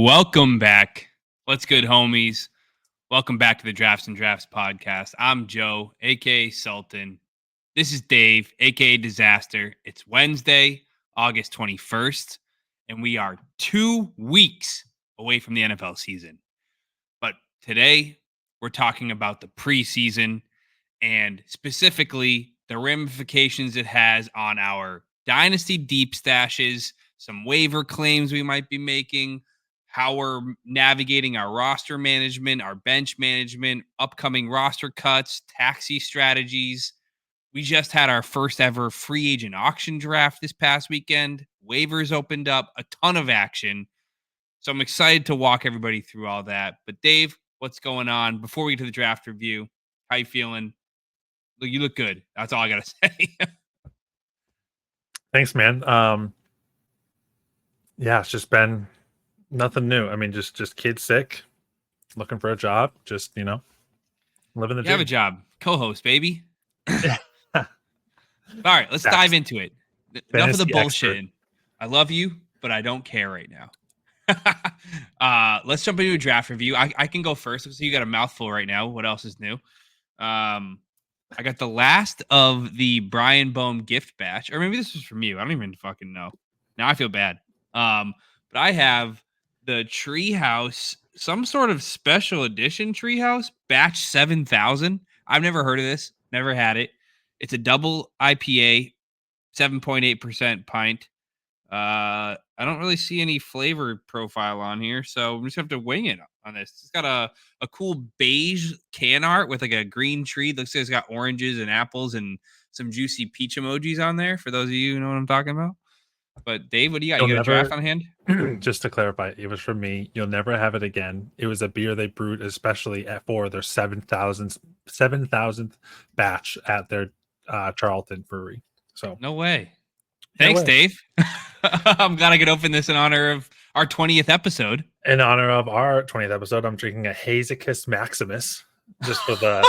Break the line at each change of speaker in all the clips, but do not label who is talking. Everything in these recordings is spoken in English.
Welcome back. What's good, homies? Welcome back to the Drafts and Draughts podcast. I'm Joe, a.k.a. Sultan. This is Dave, a.k.a. Disaster. It's Wednesday, August 21st, and we are 2 weeks away from the NFL season. But today, we're talking about the preseason and specifically the ramifications it has on our Dynasty deep stashes, some waiver claims we might be making, how we're navigating our roster management, our bench management, upcoming roster cuts, taxi strategies. We just had our first ever free agent auction draft this past weekend. Waivers opened up, a ton of action. So I'm excited to walk everybody through all that. But Dave, what's going on? Before we get to the draft review, how you feeling? Look, you look good. That's all I got to say.
Thanks, man. Yeah, it's just been nothing new. I mean, just kids sick, looking for a job, just, living the dream.
You have a job. Co-host, baby. All right, let's dive into it. Enough of the bullshit. I love you, but I don't care right now. Let's jump into a draft review. I can go first. So you got a mouthful right now. What else is new? I got the last of the Brian Bohm gift batch, or maybe this was from you. I don't even fucking know. Now I feel bad. But I have the Treehouse, some sort of special edition Treehouse batch 7,000. I've never heard of this. Never had it. It's a double IPA, 7.8% pint. I don't really see any flavor profile on here, so we just have to wing it on this. It's got a cool beige can art with like a green tree. Looks like it's got oranges and apples and some juicy peach emojis on there for those of you who know what I'm talking about. But Dave, what do you got? You got a draft on hand?
Just to clarify, it was from me. You'll never have it again. It was a beer they brewed especially for their 7,000th batch at their Charlton brewery. So
no way. Thanks, Dave. I'm glad I could open this in honor of our 20th episode.
In honor of our 20th episode, I'm drinking a Hazicus Maximus just for the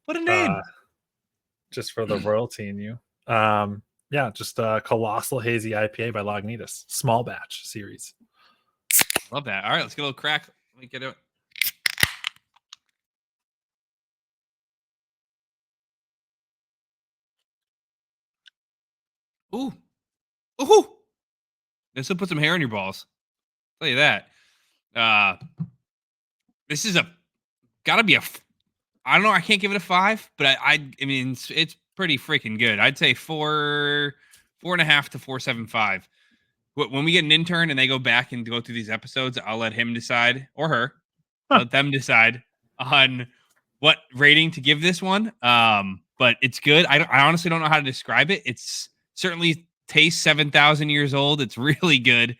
what a name.
Just for the royalty in you. Yeah, just a colossal hazy IPA by Lagunitas, small batch series.
Love that. All right, let's get a little crack. Let me get it. Ooh. This will put some hair on your balls. I'll tell you that. This is gotta be I don't know. I can't give it a 5, but I mean, it's pretty freaking good. I'd say 4.5 to 4.75. When we get an intern and they go back and go through these episodes, I'll let him decide, or her, let them decide on what rating to give this one. But it's good. I honestly don't know how to describe it. It's certainly tastes 7,000 years old. It's really good.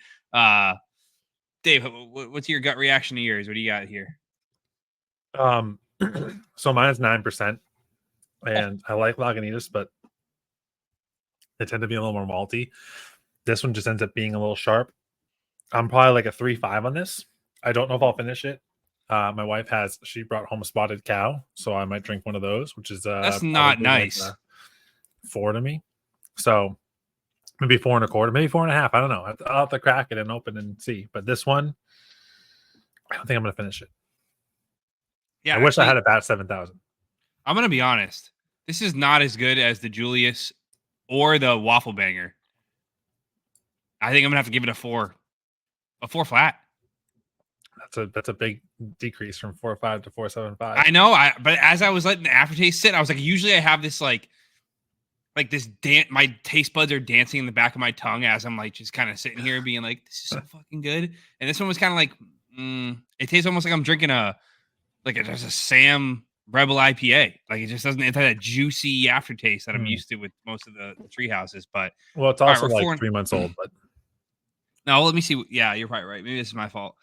Dave, what's your gut reaction to yours? What do you got here?
So mine is 9%, and I like Lagunitas, but they tend to be a little more malty. This one just ends up being a little sharp. I'm probably like a 3.5 on this. I don't know if I'll finish it. My wife she brought home a spotted cow, so I might drink one of those, which is
that's not nice.
Like 4 to me. So maybe 4.25, maybe 4.5. I don't know. I'll have to crack it and open and see. But this one, I don't think I'm going to finish it. Yeah, I wish I had a bat 7,000.
I'm going to be honest. This is not as good as the Julius or the Waffle Banger. I think I'm going to have to give it a 4. A 4 flat.
That's a big decrease from 4.5 to 4.75.
I know. But as I was letting the aftertaste sit, I was like, usually I have this like this my taste buds are dancing in the back of my tongue as I'm like just kind of sitting here being like, this is so fucking good. And this one was kind of like, it tastes almost like I'm drinking there's a Sam Rebel IPA. Like it just doesn't. It's that juicy aftertaste that I'm used to with most of the tree houses. But
it's also like 3 months old. But
no, let me see. Yeah, you're probably right. Maybe this is my fault.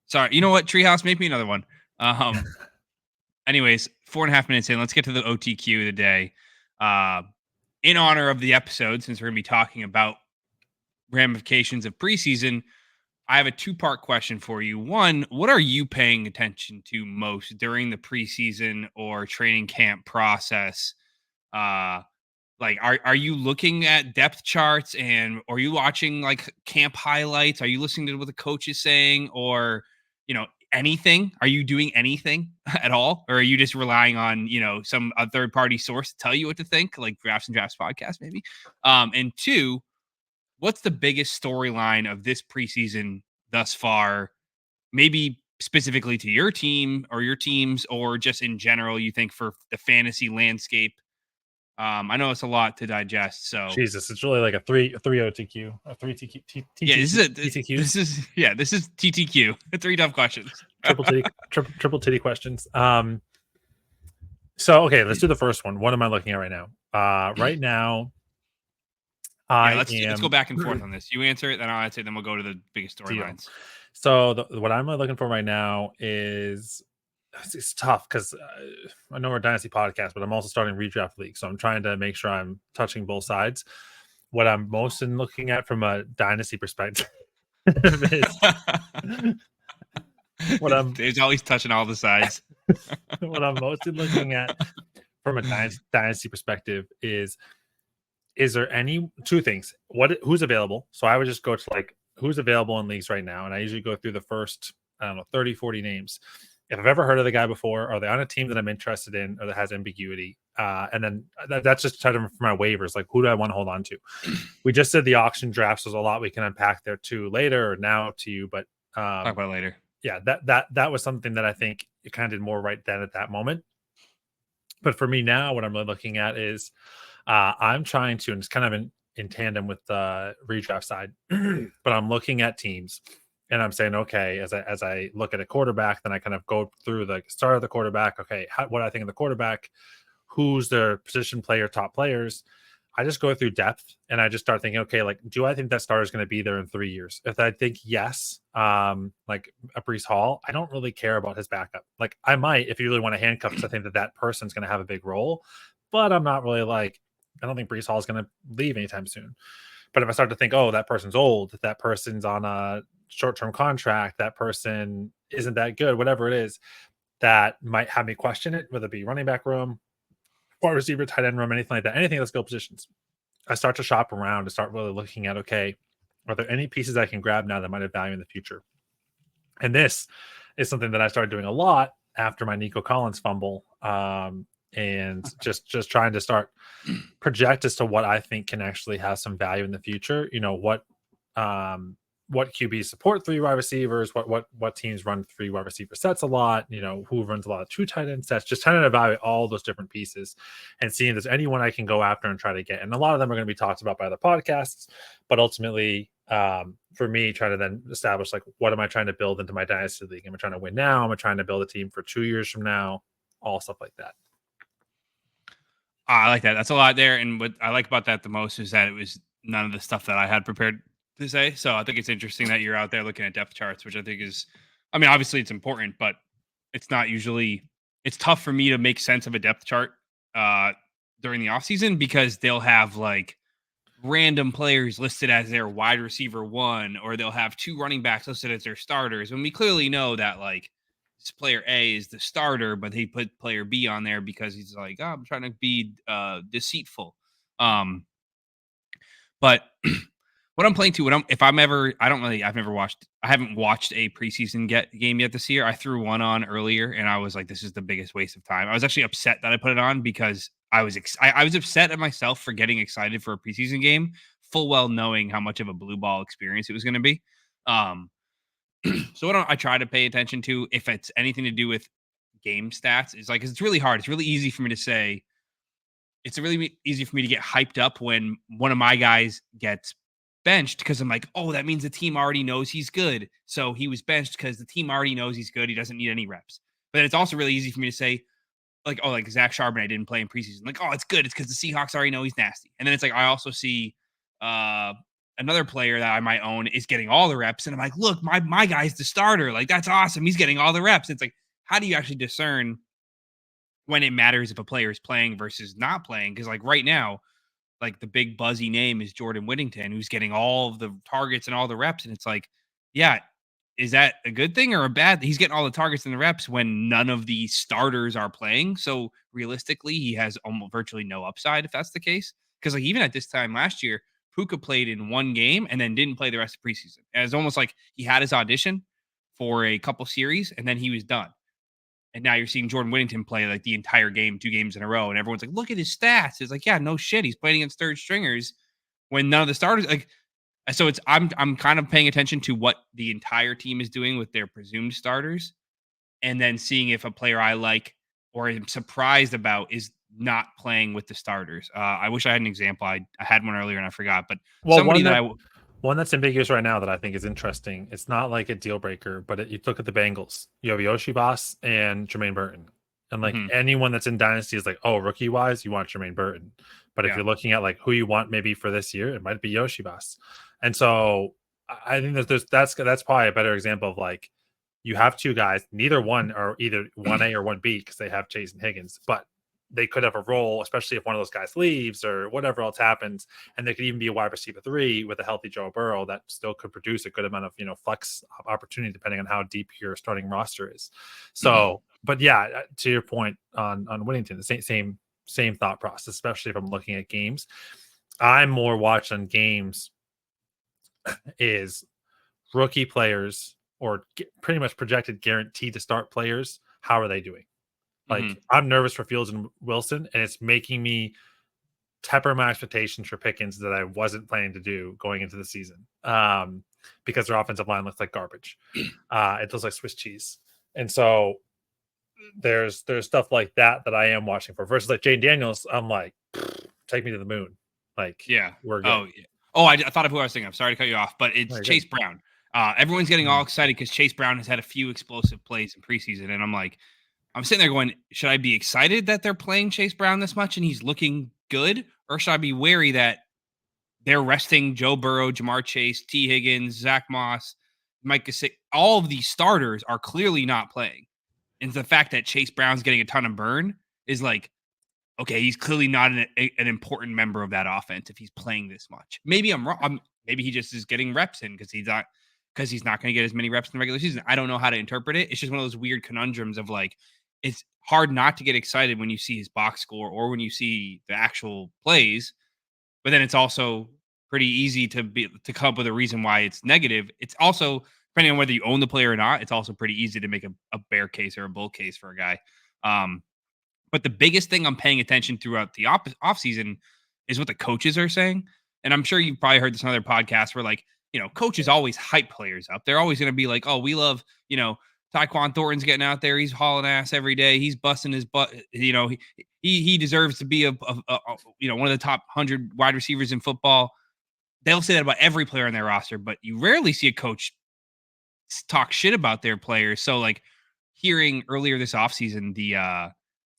Sorry. You know what? Treehouse, make me another one. Anyways, 4.5 minutes in. Let's get to the OTQ of the day. In honor of the episode, since we're going to be talking about ramifications of preseason, I have a 2-part question for you. One, what are you paying attention to most during the preseason or training camp process? Like, are you looking at depth charts and are you watching like camp highlights? Are you listening to what the coach is saying, or anything? Are you doing anything at all, or are you just relying on some third party source to tell you what to think, like Drafts and Draughts podcast maybe? And two, what's the biggest storyline of this preseason thus far? Maybe specifically to your team or your teams, or just in general, you think for the fantasy landscape? I know it's a lot to digest, so
Jesus, it's really like a three OTQ, a three TQ,
yeah,
TTQ.
this is TTQ. 3 tough questions.
triple titty questions. So okay, let's do the first one. What am I looking at right now? Right now,
let's go back and forth on this. You answer it, then I'll answer it, then we'll go to the biggest storylines.
So what I'm looking for right now is it's tough because I know we're a Dynasty podcast, but I'm also starting redraft league, so I'm trying to make sure I'm touching both sides. What I'm most looking at from a Dynasty perspective is
Dave's always touching all the sides.
What I'm mostly looking at from a Dynasty perspective is there any two things? Who's available? So I would just go to like who's available in leagues right now, and I usually go through the first 30, 40 names. If I've ever heard of the guy before, are they on a team that I'm interested in or that has ambiguity? And then that's just for my waivers. Like, who do I want to hold on to? We just did the auction drafts. There's a lot we can unpack there too later or now to you, but
talk about it later.
Yeah, that was something that I think it kind of did more right then at that moment. But for me now, what I'm really looking at is I'm trying to, and it's kind of in tandem with the redraft side, but I'm looking at teams. And I'm saying, okay, as I look at a quarterback, then I kind of go through the start of the quarterback. Okay, what do I think of the quarterback? Who's their position player, top players? I just go through depth and I just start thinking, okay, like, do I think that starter is going to be there in 3 years? If I think yes, like a Breece Hall, I don't really care about his backup. Like, I might, if you really want to handcuff, because I think that person's going to have a big role, but I'm not really like, I don't think Breece Hall is going to leave anytime soon. But if I start to think, oh, that person's old, that person's on a short-term contract, that person isn't that good, whatever it is, that might have me question it, whether it be running back room, wide receiver, tight end room, anything like that, anything that's skill positions. I start to shop around and start really looking at, okay, are there any pieces I can grab now that might have value in the future? And this is something that I started doing a lot after my Nico Collins fumble, and just trying to start project as to what I think can actually have some value in the future. What QBs support 3 wide receivers, what teams run 3 wide receiver sets a lot, who runs a lot of 2 tight end sets, just trying to evaluate all those different pieces and seeing if there's anyone I can go after and try to get. And a lot of them are going to be talked about by other podcasts, but ultimately for me, try to then establish, like, what am I trying to build into my Dynasty league? Am I trying to win now? Am I trying to build a team for 2 years from now? All stuff like that.
I like that. That's a lot there. And what I like about that the most is that it was none of the stuff that I had prepared to say. So I think it's interesting that you're out there looking at depth charts, which I think is, I mean, obviously it's important, but it's not usually, it's tough for me to make sense of a depth chart during the offseason because they'll have like random players listed as their wide receiver 1, or they'll have 2 running backs listed as their starters. And we clearly know that like this player A is the starter, but he put player B on there because he's like, oh, I'm trying to be deceitful. But what I'm playing to, I haven't watched a preseason game yet this year. I threw one on earlier and I was like, this is the biggest waste of time. I was actually upset that I put it on because I was upset at myself for getting excited for a preseason game, full well knowing how much of a blue ball experience it was going to be. So what I try to pay attention to, if it's anything to do with game stats, is like, it's really hard. It's really easy for me to say, it's really easy for me to get hyped up when one of my guys gets benched because I'm like, oh, that means the team already knows he's good. So he was benched because the team already knows he's good. He doesn't need any reps. But it's also really easy for me to say, like, oh, like Zach Charbonnet didn't play in preseason. Like, oh, it's good. It's because the Seahawks already know he's nasty. And then it's like, I also see another player that I might own is getting all the reps. And I'm like, look, my guy's the starter. Like, that's awesome. He's getting all the reps. It's like, how do you actually discern when it matters if a player is playing versus not playing? Because like right now, like the big buzzy name is Jordan Whittington, who's getting all of the targets and all the reps. And it's like, yeah, is that a good thing or a bad? He's getting all the targets and the reps when none of the starters are playing. So realistically, he has almost virtually no upside if that's the case. Because like even at this time last year, Puka played in one game and then didn't play the rest of preseason. And it's almost like he had his audition for a couple series and then he was done. And now you're seeing Jordan Whittington play like the entire game, 2 games in a row. And everyone's like, look at his stats. It's like, yeah, no shit. He's playing against third stringers when none of the starters like. So I'm kind of paying attention to what the entire team is doing with their presumed starters, and then seeing if a player I like or am surprised about is not playing with the starters. I wish I had an example. I had one earlier and I forgot, but somebody
one that's ambiguous right now that I think is interesting. It's not like a deal breaker, but you look at the Bengals. You have Yoshi-Boss and Jermaine Burton. And like anyone that's in Dynasty is like, oh, rookie wise, you want Jermaine Burton. But if you're looking at like who you want maybe for this year, it might be Yoshi-Boss. And so I think that's probably a better example of like you have 2 guys, neither one are either 1A or 1B because they have Chase and Higgins, but they could have a role, especially if one of those guys leaves or whatever else happens. And they could even be a wide receiver 3 with a healthy Joe Burrow that still could produce a good amount of, flex opportunity depending on how deep your starting roster is. So, but yeah, to your point on Whittington, the same thought process, especially if I'm looking at games. I'm more watching games is rookie players or pretty much projected guaranteed to start players. How are they doing? Like I'm nervous for Fields and Wilson, and it's making me temper my expectations for Pickens that I wasn't planning to do going into the season because their offensive line looks like garbage. It looks like Swiss cheese. And so there's stuff like that I am watching for versus like Jane Daniels. I'm like, take me to the moon. Like, we're good.
I thought of who I was thinking of. Sorry to cut you off, but it's Chase Brown. Everyone's getting all excited because Chase Brown has had a few explosive plays in preseason. And I'm sitting there going, should I be excited that they're playing Chase Brown this much and he's looking good? Or should I be wary that they're resting Joe Burrow, Jamar Chase, T. Higgins, Zach Moss, Mike Gesicki? All of these starters are clearly not playing. And the fact that Chase Brown's getting a ton of burn is like, okay, he's clearly not an important member of that offense if he's playing this much. Maybe I'm wrong. Maybe he just is getting reps in because he's not going to get as many reps in the regular season. I don't know how to interpret it. It's just one of those weird conundrums of like, it's hard not to get excited when you see his box score or when you see the actual plays, but then it's also pretty easy to come up with a reason why it's negative. It's also, depending on whether you own the player or not, it's also pretty easy to make a bear case or a bull case for a guy. But the biggest thing I'm paying attention throughout the offseason is what the coaches are saying. And I'm sure you've probably heard this on other podcasts where like, coaches always hype players up. They're always going to be like, oh, we love, Tyquan Thornton's getting out there. He's hauling ass every day. He's busting his butt. He deserves to be a one of the top 100 wide receivers in football. They'll say that about every player on their roster, but you rarely see a coach talk shit about their players. So like hearing earlier this offseason, the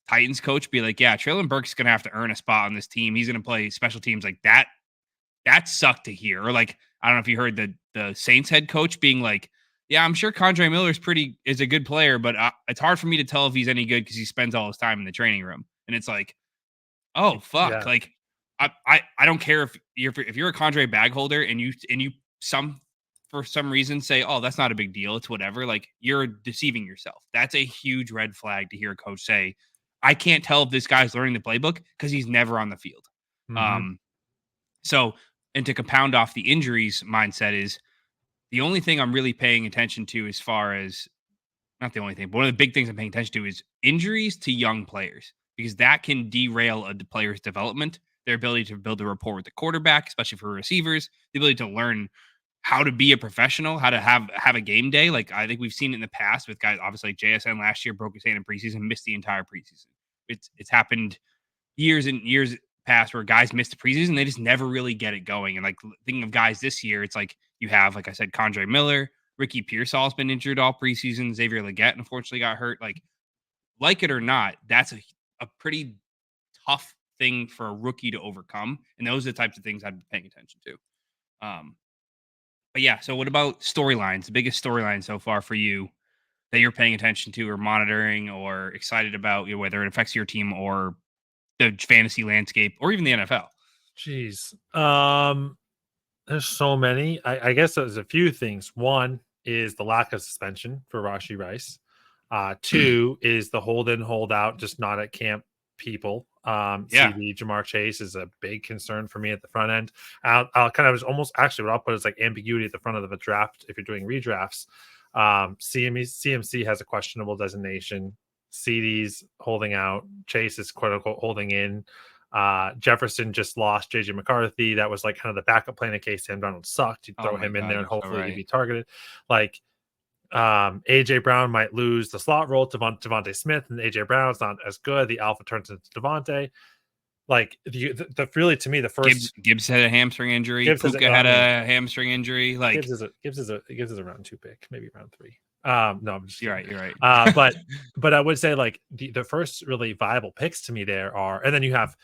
Titans coach be like, yeah, Treylon Burks is going to have to earn a spot on this team. He's going to play special teams like that. That sucked to hear. Or like, I don't know if you heard the Saints head coach being like, yeah, I'm sure Kondre Miller is a good player, but it's hard for me to tell if he's any good because he spends all his time in the training room. And it's like, oh fuck, yeah. Like I don't care if you're a Kondre bag holder and you for some reason say, oh, that's not a big deal, it's whatever. Like you're deceiving yourself. That's a huge red flag to hear a coach say, I can't tell if this guy's learning the playbook because he's never on the field. So, and to compound off the injuries mindset is. The only thing I'm really paying attention to as far as, not the only thing, but one of the big things I'm paying attention to is injuries to young players, because that can derail a player's development, their ability to build a rapport with the quarterback, especially for receivers, the ability to learn how to be a professional, how to have a game day. Like I think we've seen it in the past with guys, obviously like JSN last year broke his hand in preseason, missed the entire preseason. It's happened years and years past where guys missed the preseason, they just never really get it going. And like thinking of guys this year, it's like you have, like I said, Kondre Miller, Ricky Pearsall's been injured all preseason. Xavier Legette unfortunately got hurt. Like it or not, that's a pretty tough thing for a rookie to overcome. And those are the types of things I'd be paying attention to. But yeah, so what about storylines? The biggest storyline so far for you that you're paying attention to or monitoring or excited about, whether it affects your team or the fantasy landscape or even the NFL?
Jeez. There's so many. I guess there's a few things. One is the lack of suspension for Rashee Rice. Two is the hold in, hold out, just not at camp people.
Yeah.
CD Jamar Chase is a big concern for me at the front end. I'll kind of almost actually what I'll put is like ambiguity at the front of the draft if you're doing redrafts. CMC has a questionable designation. CD's holding out. Chase is quote unquote holding in. Jefferson just lost JJ McCarthy. That was like kind of the backup plan in case Sam Darnold sucked. You'd throw him in there and hopefully he'd be targeted. Like AJ Brown might lose the slot role to Devontae Smith, and AJ Brown's not as good. The alpha turns into Devontae. Like the really to me the first
Gibbs had a hamstring injury. Puka had a hamstring injury. Like
Gibbs is a round 2 pick, maybe round 3. No, I'm just
you're right.
But I would say like the first really viable picks to me there are, and then you have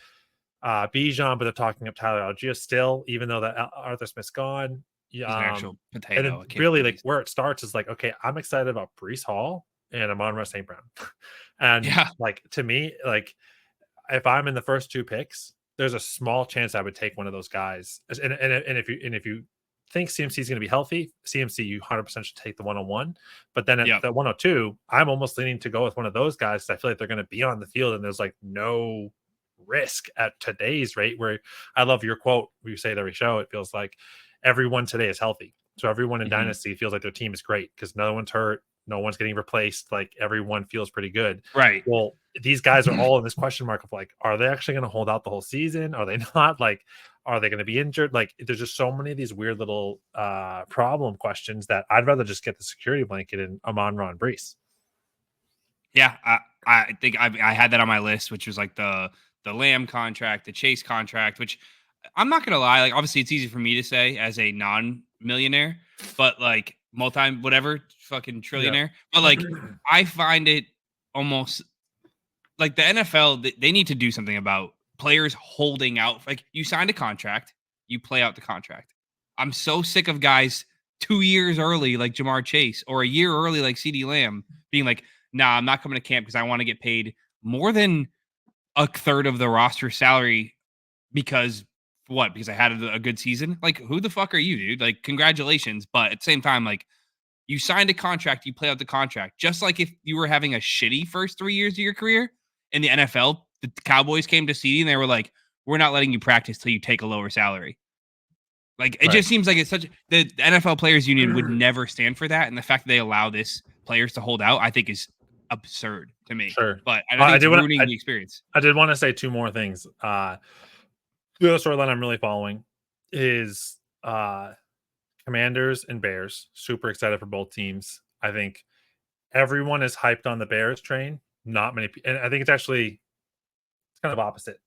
Bijan, but they're talking up Tyler Algier still, even though that Arthur Smith's gone.
He's an actual potato.
And then really like where it starts is like, okay, I'm excited about Breece Hall and Amon-Ra St. Brown. And like to me, like if I'm in the first 2 picks, there's a small chance I would take one of those guys. And if you think CMC is going to be healthy, CMC you 100% should take the 101. But then at the 102, I'm almost leaning to go with one of those guys because I feel like they're going to be on the field and there's like no risk at today's rate. Where I love your quote, we say it every show, it feels like everyone today is healthy. So everyone in Dynasty feels like their team is great because no one's hurt, no one's getting replaced. Like everyone feels pretty good.
Right.
Well, these guys are all in this question mark of like, are they actually going to hold out the whole season? Are they not? Like, are they going to be injured? Like, there's just so many of these weird little problem questions that I'd rather just get the security blanket in Amon-Ra and Breece.
Yeah, I think I had that on my list, which was like the Lamb contract, the Chase contract, which I'm not going to lie. Like, obviously it's easy for me to say as a non-millionaire, but like whatever fucking trillionaire. But like, I find it almost like the NFL, they need to do something about players holding out. Like, you signed a contract, you play out the contract. I'm so sick of guys 2 years early, like Jamar Chase, or a year early, like CeeDee Lamb, being like, nah, I'm not coming to camp because I want to get paid more than a third of the roster salary because I had a good season. Like, who the fuck are you, dude? Like, congratulations. But at the same time, like, you signed a contract, you play out the contract. Just like if you were having a shitty first 3 years of your career in the NFL, the Cowboys came to CeeDee and they were like, we're not letting you practice till you take a lower salary. Like, it just seems like it's the NFL Players Union would never stand for that. And the fact that they allow this players to hold out, I think is absurd to me.
Sure.
But I think it's ruining the experience.
I did want to say 2 more things. The other storyline I'm really following is Commanders and Bears. Super excited for both teams. I think everyone is hyped on the Bears train. Not many, and I think it's kind of opposite.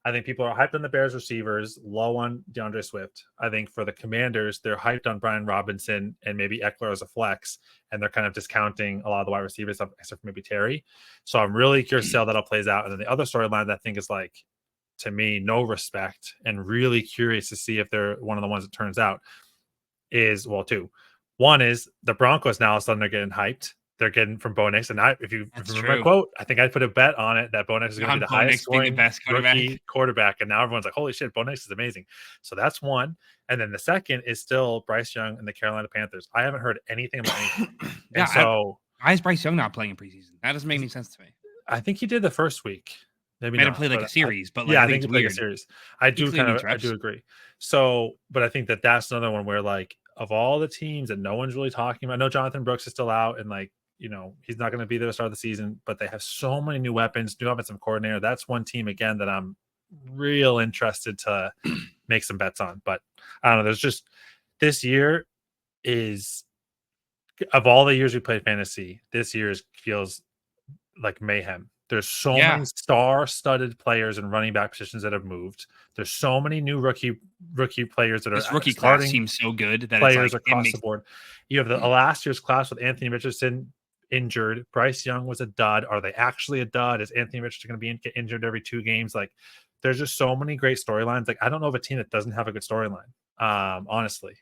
I think people are hyped on the Bears receivers, low on DeAndre Swift. I think for the Commanders, they're hyped on Brian Robinson and maybe Eckler as a flex, and they're kind of discounting a lot of the wide receivers, except for maybe Terry. So I'm really curious to see how that all plays out. And then the other storyline that I think is like, to me, no respect, and really curious to see if they're one of the ones that turns out is, well, 2. One is the Broncos now all of a sudden they're getting hyped. They're getting from Bo Nix. And if you remember my quote, I think I put a bet on it that Bo Nix is going to be the highest scoring rookie quarterback. And now everyone's like, holy shit, Bo Nix is amazing. So that's one. And then the second is still Bryce Young and the Carolina Panthers. I haven't heard anything about anything.
Why is Bryce Young not playing in preseason? That doesn't make any sense to me.
I think he did the first week. Maybe
not play like a series, but
I think he played a series. I do agree. So, but I think that's another one where, like, of all the teams that no one's really talking about, I know Jonathan Brooks is still out, and like, you know, he's not going to be there to start the season, but they have so many new weapons, new offensive coordinator. That's one team again that I'm real interested to make some bets on. But I don't know. There's just, this year is, of all the years we played fantasy, this year feels like mayhem. There's so many star-studded players and running back positions that have moved. There's so many new rookie players that are
this rookie class seems so good that
players across the board. You have the last year's class with Anthony Richardson injured. Bryce Young was a dud. Are they actually a dud? Is Anthony Richardson going to get injured every 2 games? Like, there's just so many great storylines. Like, I don't know of a team that doesn't have a good storyline. Honestly,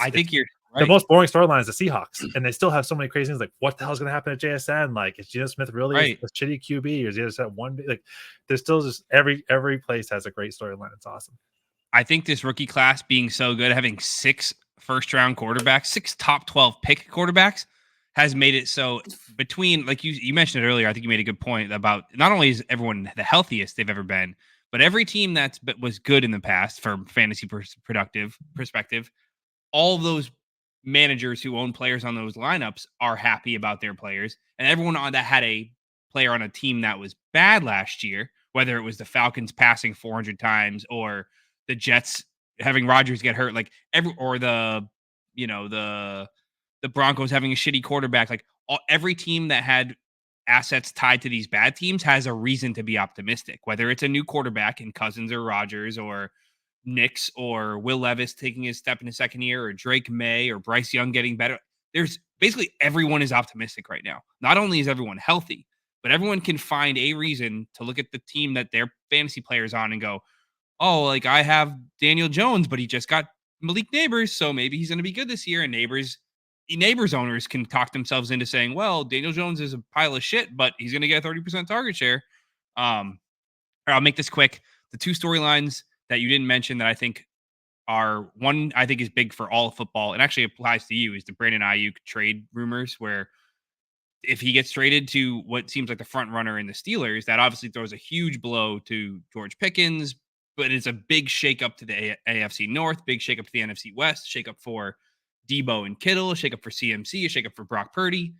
I think you're right.
The most boring storyline is the Seahawks, and they still have so many crazy things. Like, what the hell is going to happen at JSN? Like, is Geno Smith really a shitty QB, or is he just at one? Like, there's still just every place has a great storyline. It's awesome.
I think this rookie class being so good, having 6 first-round quarterbacks, 6 top 12 pick quarterbacks, has made it so between, like you mentioned it earlier, I think you made a good point about not only is everyone the healthiest they've ever been, but every team was good in the past from fantasy productive perspective, all of those managers who own players on those lineups are happy about their players, and everyone on that had a player on a team that was bad last year, whether it was the Falcons passing 400 times or the Jets having Rodgers get hurt, like or the the Broncos having a shitty quarterback, like every team that had assets tied to these bad teams has a reason to be optimistic, whether it's a new quarterback in Cousins or Rodgers or Knicks or Will Levis taking his step in his second year or Drake May or Bryce Young getting better. There's basically everyone is optimistic right now. Not only is everyone healthy, but everyone can find a reason to look at the team that their fantasy players on and go, oh, like I have Daniel Jones, but he just got Malik Neighbors, so maybe he's going to be good this year. And Neighbors owners can talk themselves into saying, well, Daniel Jones is a pile of shit, but he's going to get a 30% target share. I'll make this quick. The two storylines that you didn't mention that I think are one I think is big for all of football and actually applies to you is the Brandon Ayuk trade rumors, where if he gets traded to what seems like the front runner in the Steelers, that obviously throws a huge blow to George Pickens, but it's a big shakeup to the AFC North, big shakeup to the NFC West, shakeup for Debo and Kittle, shakeup for CMC, a shakeup for Brock Purdy.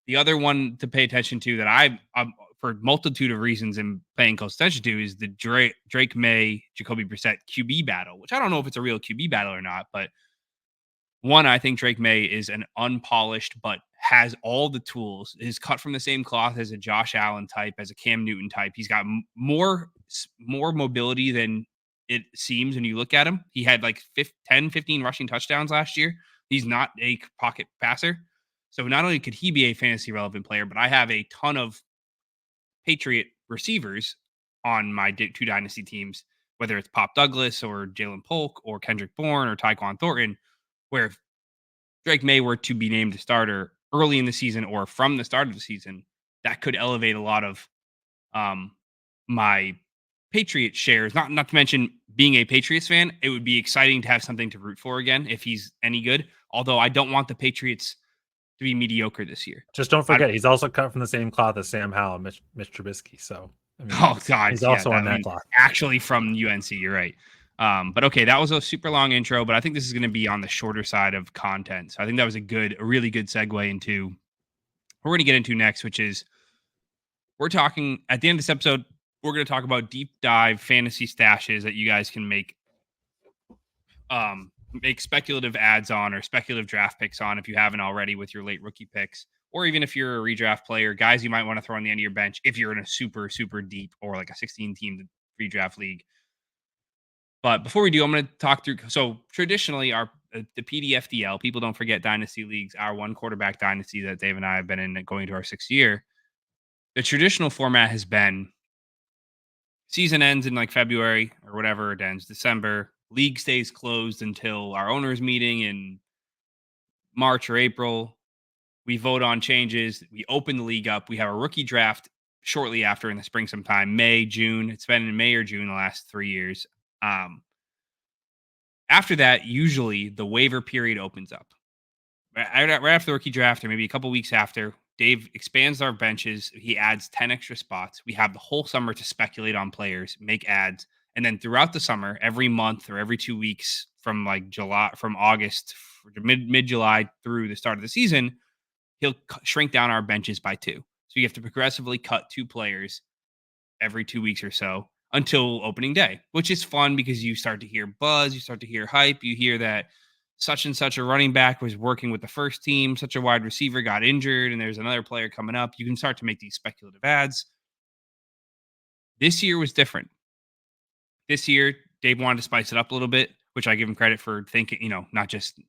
The other one to pay attention to that I'm for a multitude of reasons am paying close attention to is the Drake May, Jacoby Brissett QB battle, which I don't know if it's a real QB battle or not, but one, I think Drake May is an unpolished but has all the tools, is cut from the same cloth as a Josh Allen type, as a Cam Newton type. He's got more mobility than it seems when you look at him. He had like 10, 15 rushing touchdowns last year. He's not a pocket passer. So not only could he be a fantasy relevant player, but I have a ton of Patriot receivers on my two dynasty teams, whether it's Pop Douglas or Jalen Polk or Kendrick Bourne or Tyquan Thornton, where if Drake May were to be named a starter early in the season or from the start of the season, that could elevate a lot of my Patriot shares. Not to mention being a Patriots fan, it would be exciting to have something to root for again if he's any good. Although I don't want the Patriots to be mediocre this year.
Just don't forget, he's also cut from the same cloth as Sam Howell and Mitch Trubisky. So,
I mean, oh God,
he's also on that cloth.
Actually, from UNC, you're right. But okay, that was a super long intro, but I think this is going to be on the shorter side of content. So I think that was a really good segue into what we're going to get into next, which is we're talking at the end of this episode. We're going to talk about deep dive fantasy stashes that you guys can make speculative ads on or speculative draft picks on if you haven't already with your late rookie picks, or even if you're a redraft player, guys you might want to throw on the end of your bench if you're in a super, super deep or like a 16-team redraft league. But before we do, I'm going to talk through. So traditionally, the PDFDL, people don't forget Dynasty leagues, our one quarterback dynasty that Dave and I have been in going to our 6th year. The traditional format has been season ends in like February or whatever, it ends December. League stays closed until our owners meeting in March or April. We vote on changes. We open the league up. We have a rookie draft shortly after in the spring sometime, May, June. It's been in May or June the last 3 years. After that, usually the waiver period opens up. Right after the rookie draft or maybe a couple weeks after, Dave expands our benches. He adds 10 extra spots. We have the whole summer to speculate on players, make ads. And then throughout the summer, every month or every 2 weeks from like from August, mid-July through the start of the season, he'll shrink down our benches by 2. So you have to progressively cut 2 players every 2 weeks or so until opening day, which is fun because you start to hear buzz, you start to hear hype, you hear that such and such a running back was working with the first team, such a wide receiver got injured, and there's another player coming up. You can start to make these speculative ads. This year was different. This year, Dave wanted to spice it up a little bit, which I give him credit for thinking, not just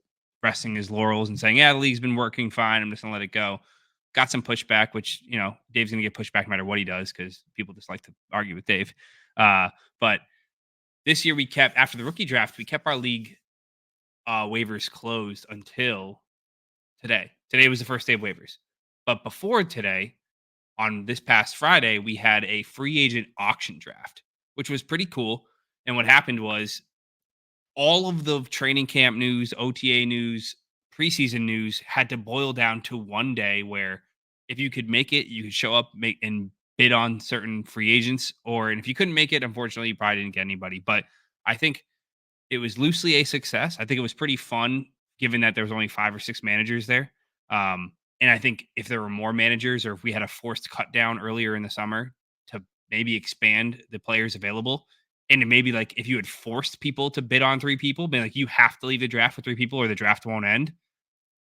resting his laurels and saying, yeah, the league's been working fine, I'm just going to let it go. Got some pushback, which, Dave's going to get pushback no matter what he does because people just like to argue with Dave. But this year after the rookie draft, we kept our league waivers closed until today. Today was the first day of waivers. But before today, on this past Friday, we had a free agent auction draft, which was pretty cool. And what happened was all of the training camp news, OTA news, preseason news had to boil down to one day where if you could make it, you could show up, make and bid on certain free agents, and if you couldn't make it, unfortunately, you probably didn't get anybody. But I think it was loosely a success. I think it was pretty fun, given that there was only 5 or 6 managers there. And I think if there were more managers, or if we had a forced cut down earlier in the summer to maybe expand the players available, and maybe like if you had forced people to bid on 3 people, being like you have to leave the draft with 3 people or the draft won't end,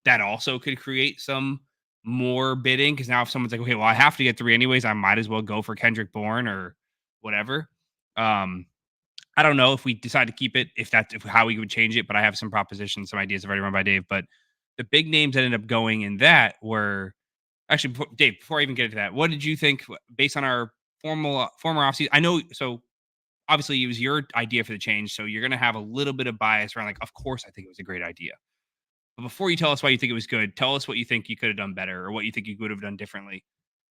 that also could create some more bidding. Because now if someone's like, okay, well, I have to get 3 anyways, I might as well go for Kendrick Bourne or whatever. I don't know if we decide to keep it, if how we would change it, but I have some propositions, some ideas already run by Dave. But the big names that ended up going in that were actually, Dave, before I even get into that, what did you think based on our former offseason? I know, so obviously it was your idea for the change, so you're going to have a little bit of bias around, like, of course, I think it was a great idea. But before you tell us why you think it was good, tell us what you think you could have done better or what you think you would have done differently.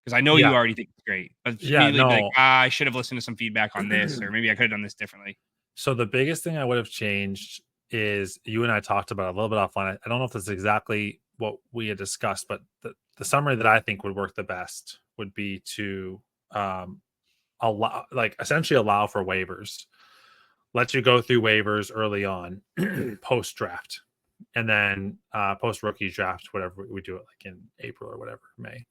Because I know you already think it's great, but immediately be like, I should have listened to some feedback on this, or maybe I could have done this differently.
So the biggest thing I would have changed is, you and I talked about it a little bit offline. I don't know if this is exactly what we had discussed, but the summary that I think would work the best would be to essentially allow for waivers. Let you go through waivers early on, post draft, and then post rookie draft, whatever we do it like in April or whatever, May.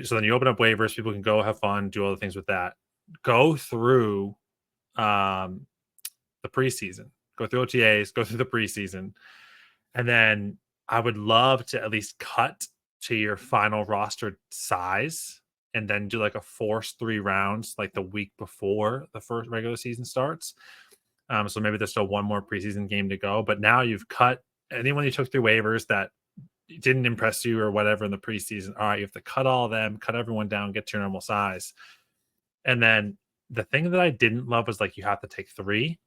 So then you open up waivers, people can go have fun, do all the things with that. Go through the preseason, go through OTAs, go through the preseason. And then I would love to at least cut to your final roster size and then do like a forced 3 rounds like the week before the first regular season starts. So maybe there's still one more preseason game to go, but now you've cut anyone you took through waivers that didn't impress you or whatever in the preseason. All right, you have to cut all of them, cut everyone down, get to your normal size. And then the thing that I didn't love was like you have to take 3,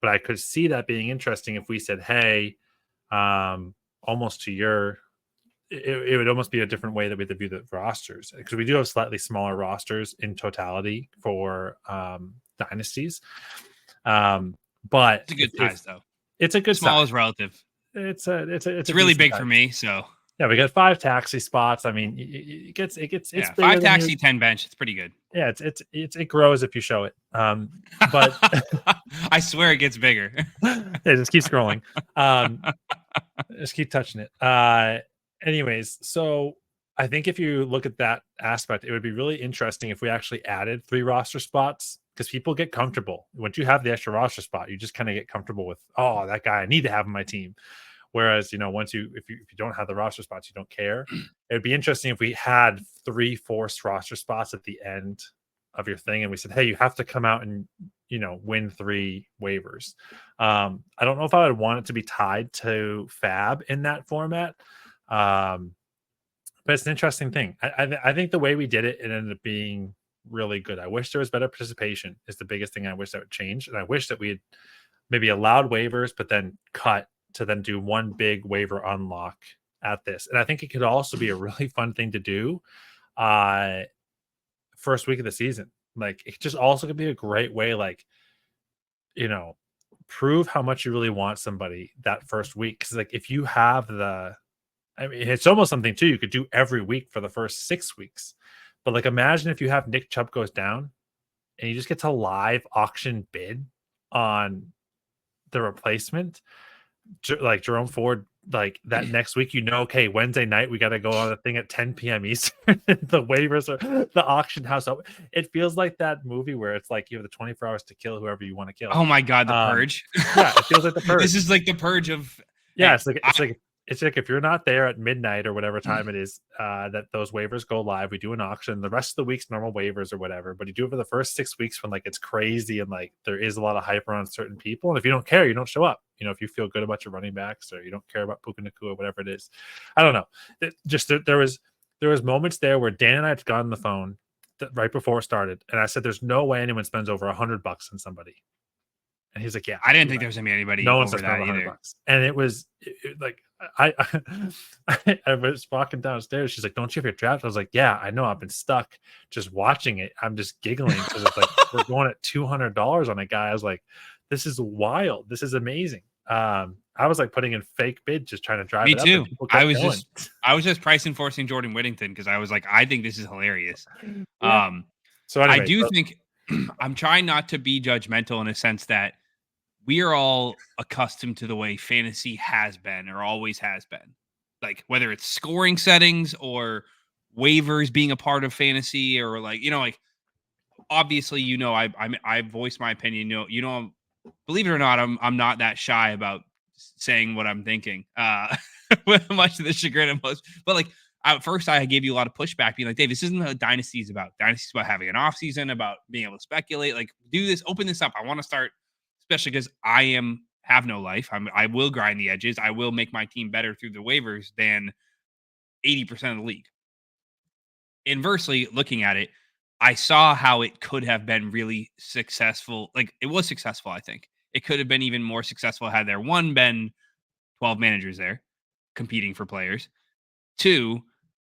but I could see that being interesting if we said, hey, almost to your, it would almost be a different way that we view the rosters, because we do have slightly smaller rosters in totality for dynasties. But
it's a good size though.
It's a good
small
size.
Is relative.
It's
really big size for me. So
yeah, we got 5 taxi spots. I mean, it gets
5 taxi, 10 bench. It's pretty good.
Yeah, it grows if you show it. But
I swear it gets bigger.
Yeah, just keep scrolling. Just keep touching it. Anyways, so I think if you look at that aspect, it would be really interesting if we actually added 3 roster spots, because people get comfortable. Once you have the extra roster spot, you just kind of get comfortable with, oh, that guy I need to have on my team. Whereas, once if you don't have the roster spots, you don't care. It would be interesting if we had 3 forced roster spots at the end of your thing, and we said, hey, you have to come out and win 3 waivers. I don't know if I would want it to be tied to Fab in that format. But it's an interesting thing. I think the way we did it, it ended up being really good. I wish there was better participation is the biggest thing I wish that would change. And I wish that we had maybe allowed waivers, but then cut to then do one big waiver unlock at this. And I think it could also be a really fun thing to do first week of the season. Like, it just also could be a great way, like, prove how much you really want somebody that first week. Because like, if you have it's almost something too you could do every week for the first 6 weeks. But like, imagine if you have Nick Chubb goes down and you just get to live auction bid on the replacement, like Jerome Ford, like that next week, okay, Wednesday night we got to go on a thing at 10 p.m. Eastern. The waivers are the auction house. It feels like that movie where it's like you have the 24 hours to kill whoever you want to kill.
Oh my God, the Purge.
Yeah, it feels like the Purge.
This is like the Purge of.
Yeah, it's like if you're not there at midnight or whatever time it is that those waivers go live, we do an auction. The rest of the week's normal waivers or whatever, but you do it for the first 6 weeks when like it's crazy and like there is a lot of hype around certain people. And if you don't care, you don't show up. If you feel good about your running backs or you don't care about Puka Nacua, whatever it is. I don't know. There was moments there where Dan and I had gotten on the phone right before it started, and I said, "There's no way anyone spends over $100 on somebody." And he's like, "Yeah,
I didn't think there was gonna be anybody
no
over that either."
And it was like, I was walking downstairs. She's like, "Don't you have your draft?" I was like, "Yeah, I know. I've been stuck just watching it. I'm just giggling because it's like we're going at $200 on a guy." I was like, "This is wild. This is amazing." I was like putting in fake bid, just trying to drive
Me
it up,
too.
and people kept going.
I was just price enforcing Jordan Whittington because I was like, I think this is hilarious.
Yeah. So anyway,
I do think I'm trying not to be judgmental in a sense that we are all accustomed to the way fantasy has been or always has been. Like whether it's scoring settings or waivers being a part of fantasy or like obviously I voiced my opinion. Believe it or not, I'm not that shy about saying what I'm thinking. With much of the chagrin of most, but like at first I gave you a lot of pushback, being like, Dave, this isn't what Dynasty is about. Dynasty is about having an off season, about being able to speculate, like do this, open this up. I want to start, especially because have no life. I will grind the edges. I will make my team better through the waivers than 80% of the league. Inversely, looking at it, I saw how it could have been really successful. Like it was successful, I think. It could have been even more successful had there one been 12 managers there competing for players. Two,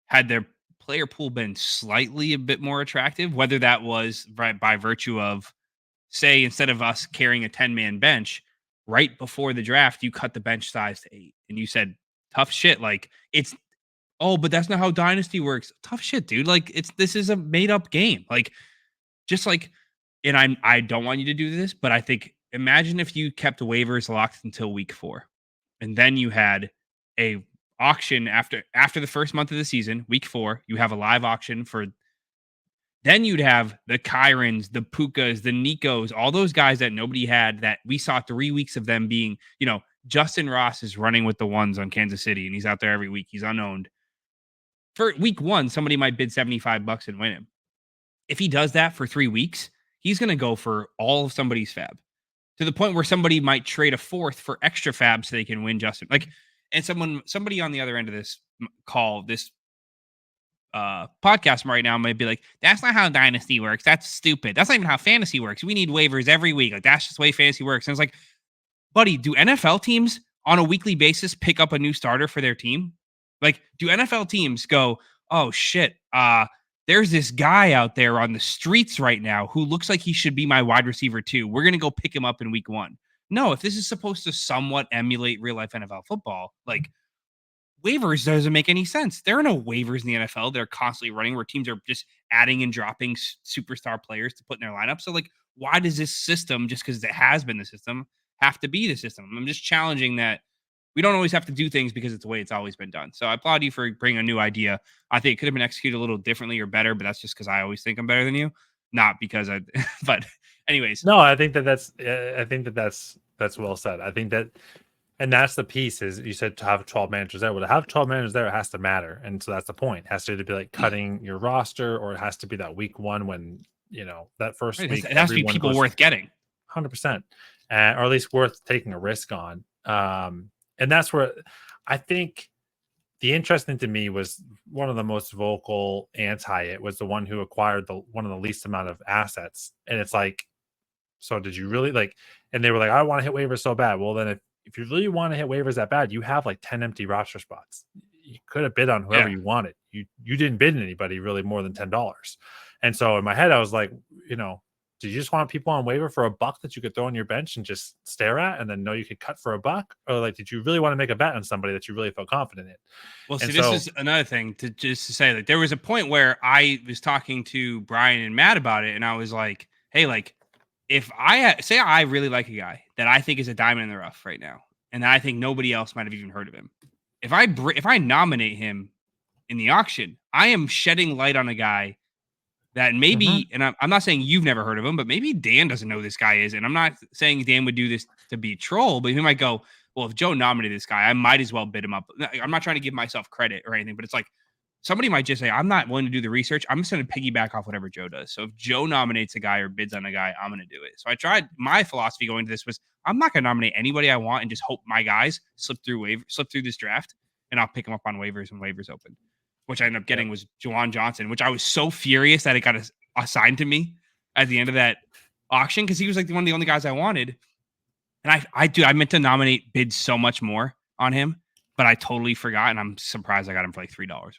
had their player pool been slightly a bit more attractive, whether that was by virtue of, say, instead of us carrying a 10-man bench, right before the draft, you cut the bench size to 8. And you said, tough shit. Like but that's not how Dynasty works. Tough shit, dude. Like this is a made up game. Like just like, and I don't want you to do this, but I think imagine if you kept waivers locked until week 4, and then you had a auction after the first month of the season, week 4, you have a live auction for. Then you'd have the Kyrons, the Pukas, the Nikos, all those guys that nobody had that we saw 3 weeks of them being, Justin Ross is running with the ones on Kansas City and he's out there every week. He's unowned. For week 1, somebody might bid $75 and win him. If he does that for 3 weeks, he's going to go for all of somebody's fab to the point where somebody might trade a fourth for extra fab so they can win Justin. And somebody on the other end of this call, this podcast right now might be like, that's not how Dynasty works. That's stupid. That's not even how fantasy works. We need waivers every week. Like that's just the way fantasy works. And it's like, buddy, do NFL teams on a weekly basis pick up a new starter for their team? Like, do NFL teams go, oh shit, there's this guy out there on the streets right now who looks like he should be my wide receiver too. We're going to go pick him up in week 1. No, if this is supposed to somewhat emulate real life NFL football, like waivers doesn't make any sense. There are no waivers in the NFL. They're constantly running where teams are just adding and dropping superstar players to put in their lineup. So like, why does this system, just because it has been the system, have to be the system? I'm just challenging that. We don't always have to do things because it's the way it's always been done. So I applaud you for bringing a new idea. I think it could have been executed a little differently or better, but that's just because I always think I'm better than you, not because but anyways.
No, I think that's well said. I think that, and that's the piece is you said to have 12 managers there. Well, to have 12 managers there, it has to matter. And so that's the point. It has to either be like cutting your roster or it has to be that week 1 when, that first week.
It has to be people worth getting.
100%. Or at least worth taking a risk on. And that's where I think the interesting to me was one of the most vocal anti it was the one who acquired one of the least amount of assets. And it's like, so did you really like, and they were like, I want to hit waivers so bad. Well, then if you really want to hit waivers that bad, you have like 10 empty roster spots. You could have bid on whoever you wanted. You didn't bid on anybody really more than $10. And so in my head, I was like, did you just want people on waiver for $1 that you could throw on your bench and just stare at and then know you could cut for $1? Or like, did you really want to make a bet on somebody that you really felt confident in?
Well, see, this is another thing to say, like, there was a point where I was talking to Brian and Matt about it. And I was like, hey, like if say I really like a guy that I think is a diamond in the rough right now, and I think nobody else might've even heard of him. If I nominate him in the auction, I am shedding light on a guy that maybe, and I'm not saying you've never heard of him, but maybe Dan doesn't know who this guy is. And I'm not saying Dan would do this to be a troll, but he might go, well, if Joe nominated this guy, I might as well bid him up. I'm not trying to give myself credit or anything, but it's like somebody might just say, I'm not willing to do the research. I'm just going to piggyback off whatever Joe does. So if Joe nominates a guy or bids on a guy, I'm going to do it. So I tried, my philosophy going to this was, I'm not going to nominate anybody I want and just hope my guys slip through this draft, and I'll pick them up on waivers when waivers open. Which I ended up getting was Juwan Johnson, which I was so furious that it got assigned to me at the end of that auction because he was like one of the only guys I wanted. And I meant to nominate bid so much more on him, but I totally forgot. And I'm surprised I got him for like $3 or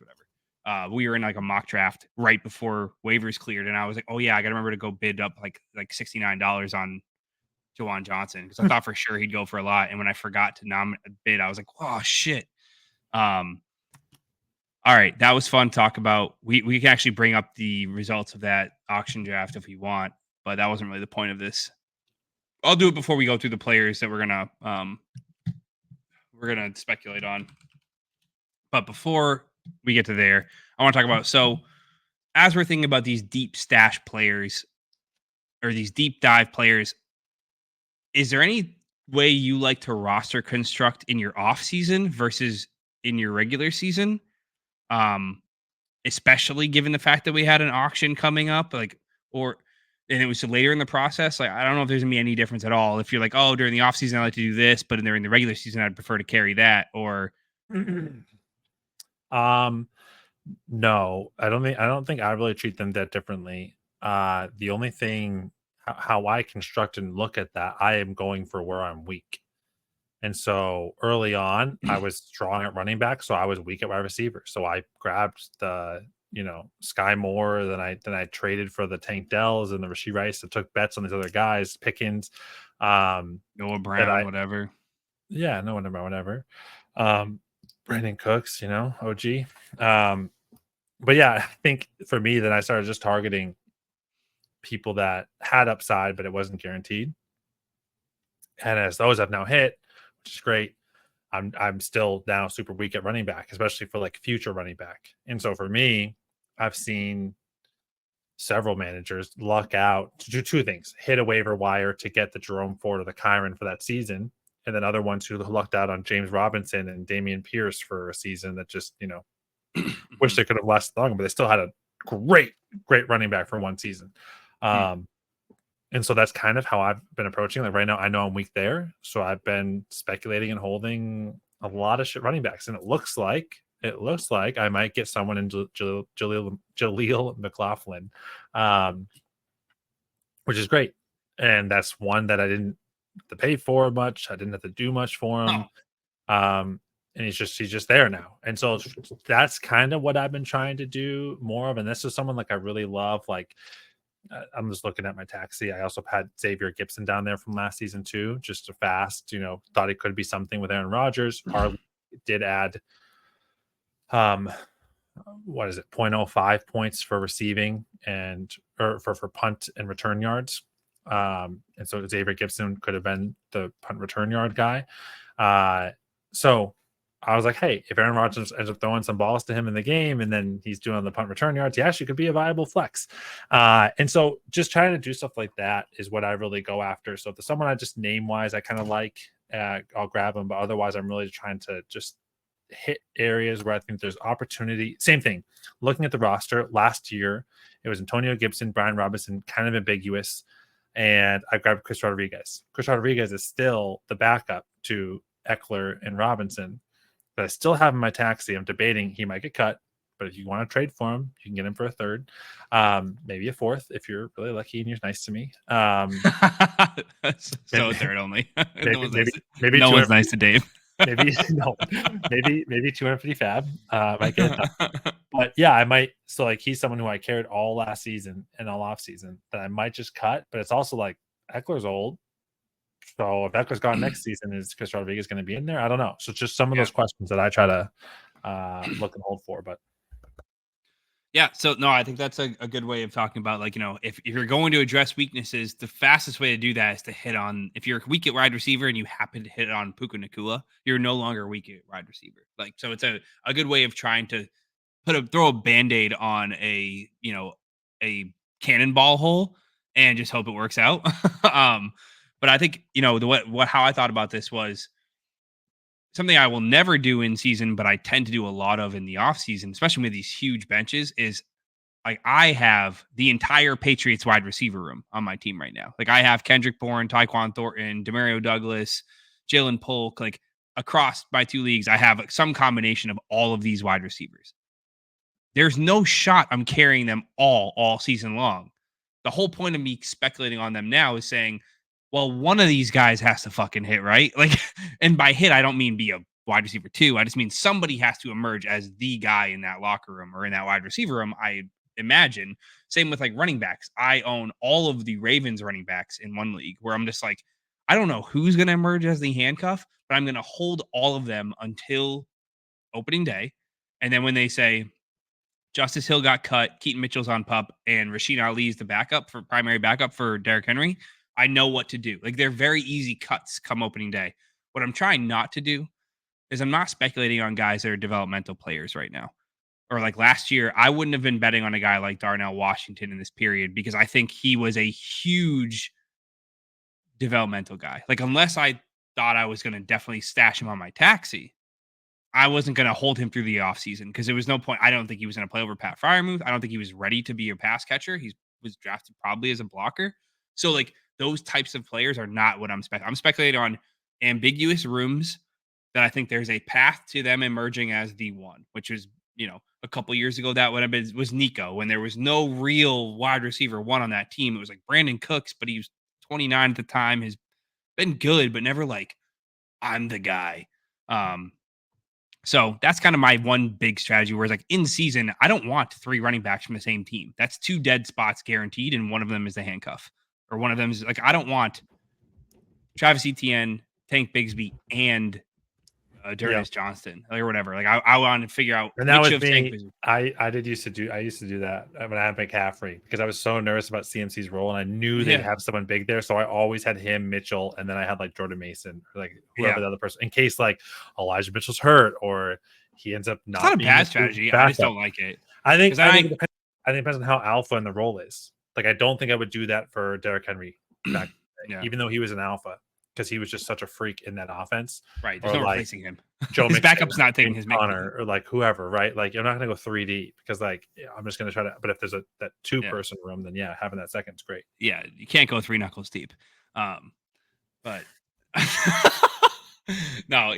whatever. We were in like a mock draft right before waivers cleared. And I was like, oh yeah, I got to remember to go bid up like $69 on Jawan Johnson because I thought for sure he'd go for a lot. And when I forgot to bid, I was like, oh shit. All right, that was fun to talk about. We can actually bring up the results of that auction draft if we want, but that wasn't really the point of this. I'll do it before we go through the players that we're gonna speculate on. But before we get to there, I want to talk about, so as we're thinking about these deep stash players or these deep dive players, is there any way you like to roster construct in your off season versus in your regular season? Especially given the fact that we had an auction coming up, and it was later in the process. Like, I don't know if there's gonna be any difference at all. If you're like, oh, during the off season, I like to do this, but during the regular season, I'd prefer to carry that. Or,
no, I don't think I really treat them that differently. The only thing how I construct and look at that, I am going for where I'm weak. And so early on, I was strong at running back, so I was weak at wide receiver. So I grabbed the Sky Moore, then I traded for the Tank Dells and the Rashee Rice. I took bets on these other guys, Pickens,
Noah Brown, whatever.
Yeah, no one whatever. Brandon Cooks, OG. But yeah, I think for me, then I started just targeting people that had upside, but it wasn't guaranteed. And as those have now hit, which is great, I'm still now super weak at running back, especially for like future running back. And so for me, I've seen several managers luck out to do two things: hit a waiver wire to get the Jerome Ford or the Kyron for that season, and then other ones who lucked out on James Robinson and Damian Pierce for a season that just wish they could have lasted longer, but they still had a great running back for one season. And so that's kind of how I've been approaching. Like right now, I know I'm weak there, so I've been speculating and holding a lot of shit running backs, and it looks like I might get someone in Jaleel McLaughlin, which is great. And that's one that I didn't have to pay for much. I didn't have to do much for him. And he's just there now. And so that's kind of what I've been trying to do more of. And this is someone like I really love. Like, I'm just looking at my taxi. I also had Xavier Gibson down there from last season too, just a fast, thought it could be something with Aaron Rodgers. Did add, 0.05 points for receiving or for punt and return yards. And so Xavier Gibson could have been the punt return yard guy. So I was like, hey, if Aaron Rodgers ends up throwing some balls to him in the game and then he's doing the punt return yards, he actually could be a viable flex. And so just trying to do stuff like that is what I really go after. So if there's someone I just name-wise I kind of like, I'll grab them. But otherwise, I'm really trying to just hit areas where I think there's opportunity. Same thing. Looking at the roster, last year, it was Antonio Gibson, Brian Robinson, kind of ambiguous. And I grabbed Chris Rodriguez. Chris Rodriguez is still the backup to Eckler and Robinson. But I still have in my taxi. I'm debating he might get cut, but if you want to trade for him, you can get him for a third, maybe a fourth if you're really lucky and you're nice to me.
So third only.
Maybe
no one's nice to Dave.
maybe 250 fab. Might get it done. But yeah, I might. So like he's someone who I carried all last season and all off season that I might just cut. But it's also like Eckler's old. So if Eckler's gone next season, is Chris Rodriguez going to be in there? I don't know. So it's just some of those questions that I try to look and hold for. But
yeah, so no, I think that's a good way of talking about, like, if you're going to address weaknesses, the fastest way to do that is to hit on, if you're weak at wide receiver and you happen to hit on Puka Nacua, you're no longer weak at wide receiver. Like, so it's a good way of trying to throw a Band-Aid on a cannonball hole and just hope it works out. But I think, how I thought about this was something I will never do in season, but I tend to do a lot of in the off season, especially with these huge benches, is like I have the entire Patriots wide receiver room on my team right now. Like I have Kendrick Bourne, Tyquan Thornton, Demario Douglas, Jalen Polk, like across my two leagues, I have some combination of all of these wide receivers. There's no shot I'm carrying them all season long. The whole point of me speculating on them now is saying, well, one of these guys has to fucking hit, right? Like, and by hit, I don't mean be a wide receiver too. I just mean somebody has to emerge as the guy in that locker room or in that wide receiver room, I imagine. Same with like running backs. I own all of the Ravens running backs in one league where I'm just like, I don't know who's going to emerge as the handcuff, but I'm going to hold all of them until opening day. And then when they say Justice Hill got cut, Keaton Mitchell's on PUP, and Rasheen Ali is the primary backup for Derrick Henry, I know what to do. Like, they're very easy cuts come opening day. What I'm trying not to do is I'm not speculating on guys that are developmental players right now. Or like last year, I wouldn't have been betting on a guy like Darnell Washington in this period because I think he was a huge developmental guy. Like, unless I thought I was going to definitely stash him on my taxi, I wasn't going to hold him through the offseason because there was no point. I don't think he was going to play over Pat Freiermuth. I don't think he was ready to be a pass catcher. He was drafted probably as a blocker. So, like, those types of players are not what I'm speculating. I'm speculating on ambiguous rooms that I think there's a path to them emerging as the one, which was, a couple years ago, that would have been was Nico when there was no real wide receiver one on that team. It was like Brandon Cooks, but he was 29 at the time, has been good, but never like, I'm the guy. So that's kind of my one big strategy, whereas like in season, I don't want 3 running backs from the same team. That's 2 dead spots guaranteed, and one of them is the handcuff. Or one of them is like, I don't want Travis Etienne, Tank Bigsby, and Darius Johnston or whatever. Like I want to figure out
and that
which
was
of
me.
Tank Bigsby.
I used to do that when I had McCaffrey because I was so nervous about CMC's role, and I knew they'd have someone big there, so I always had him, Mitchell, and then I had like Jordan Mason or like whoever the other person in case like Elijah Mitchell's hurt or he ends up not.
It's not a
being
bad strategy. I just don't like it.
I think it depends on how alpha in the role is. Like I don't think I would do that for Derrick Henry back, even though he was an alpha. Because he was just such a freak in that offense.
Right. There's no replacing him.
Joe
his backup's not taking his
Connor or like whoever, right? Like you're not going to go 3D because like I'm just going to try to. But if there's that 2-person room, then having that second is great.
Yeah, you can't go 3 knuckles deep. But no,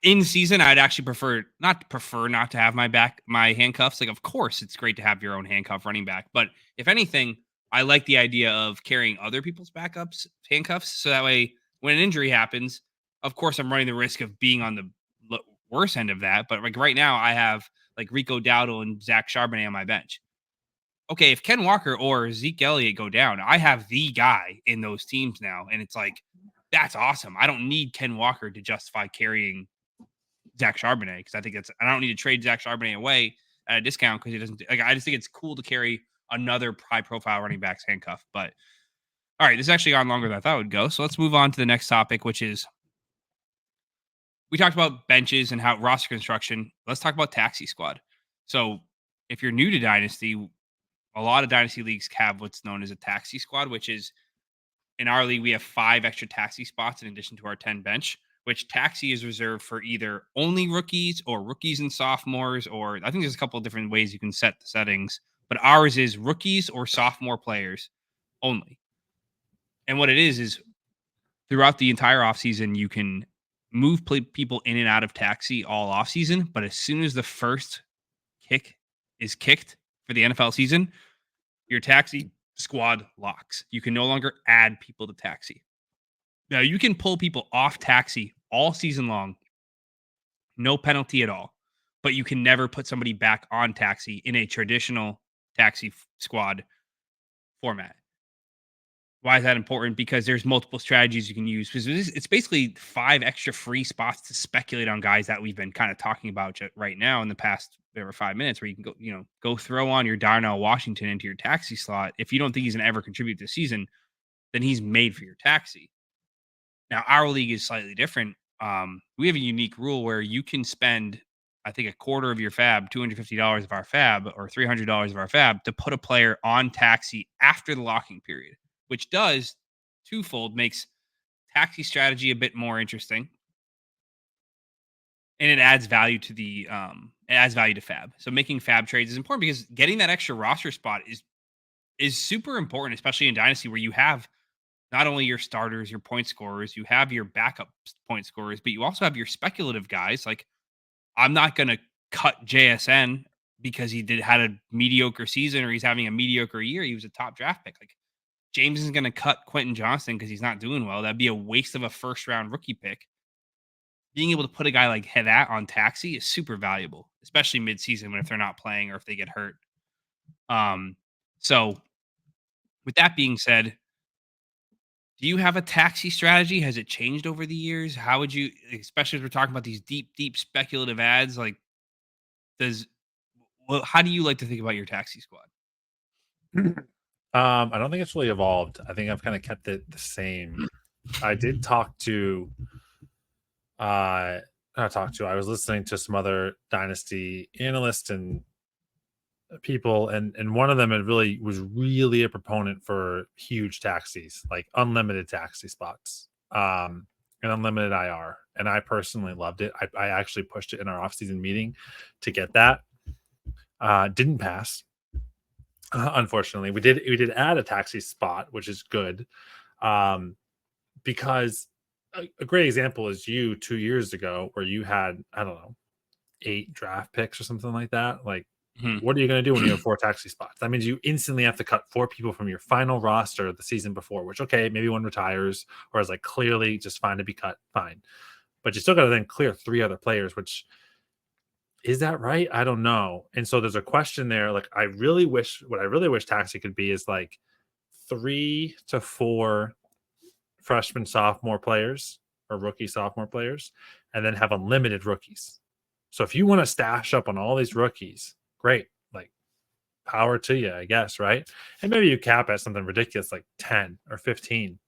in season, I'd actually prefer not to have my handcuffs. Like, of course, it's great to have your own handcuff running back, but if anything, I like the idea of carrying other people's handcuffs. So that way, when an injury happens, of course, I'm running the risk of being on the worst end of that. But like right now, I have like Rico Dowdle and Zach Charbonnet on my bench. Okay, if Ken Walker or Zeke Elliott go down, I have the guy in those teams now. And it's like, that's awesome. I don't need Ken Walker to justify carrying Zach Charbonnet because I don't need to trade Zach Charbonnet away at a discount because he doesn't. Like, I just think it's cool to carry another high profile running back's handcuff. But all right, this has actually gone longer than I thought it would go. So let's move on to the next topic, which is we talked about benches and how roster construction. Let's talk about taxi squad. So if you're new to Dynasty, a lot of Dynasty leagues have what's known as a taxi squad, which is in our league, we have 5 extra taxi spots in addition to our 10 bench, which taxi is reserved for either only rookies or rookies and sophomores, or I think there's a couple of different ways you can set the settings. But ours is rookies or sophomore players only. And what it is throughout the entire offseason, you can move people in and out of taxi all offseason. But as soon as the first kick is kicked for the NFL season, your taxi squad locks. You can no longer add people to taxi. Now, you can pull people off taxi all season long, no penalty at all. But you can never put somebody back on taxi in a traditional taxi squad format. Why is that important? Because there's multiple strategies you can use. Because it's basically 5 extra free spots to speculate on guys that we've been kind of talking about right now in the past 5 minutes, where you can go throw on your Darnell Washington into your taxi slot. If you don't think he's going to ever contribute this season, then he's made for your taxi. Now, our league is slightly different. We have a unique rule where you can spend, I think, a quarter of your fab, $250 of our fab, or $300 of our fab to put a player on taxi after the locking period, which does twofold, makes taxi strategy a bit more interesting. And it adds value to fab. So making fab trades is important because getting that extra roster spot is super important, especially in Dynasty where you have not only your starters, your point scorers, you have your backup point scorers, but you also have your speculative guys. Like, I'm not going to cut JSN because he had a mediocre season or he's having a mediocre year. He was a top draft pick. Like, James isn't going to cut Quentin Johnston because he's not doing well. That'd be a waste of a first-round rookie pick. Being able to put a guy like that on taxi is super valuable, especially mid-season if they're not playing or if they get hurt. So with that being said, Do you have a taxi strategy? Has it changed over the years? How would you, especially as we're talking about these deep speculative ads, like does how do you like to think about your taxi squad?
I don't think it's really evolved. I think I've kind of kept it the same. I did talk to I was listening to some other Dynasty analysts and people, and one of them was really a proponent for huge taxis, like unlimited taxi spots, and unlimited IR. And I personally loved it. I actually pushed it in our offseason meeting to get that. Didn't pass. Unfortunately, we did add a taxi spot, which is good, because a great example is you 2 years ago, where you had, I don't know, 8 draft picks or something like that. Like,
Mhm.
what are you going to do when you have 4 taxi spots? That means you instantly have to cut 4 people from your final roster the season before, which, okay, maybe one retires or is like clearly just fine to be cut, fine. But you still got to then clear 3 other players, which is that right? I don't know. And so there's a question there. Like, what I really wish taxi could be is like 3 to 4 freshman, sophomore players or rookie, sophomore players, and then have unlimited rookies. So if you want to stash up on all these rookies, great. Like, power to you, I guess, right? And maybe you cap at something ridiculous like 10 or 15.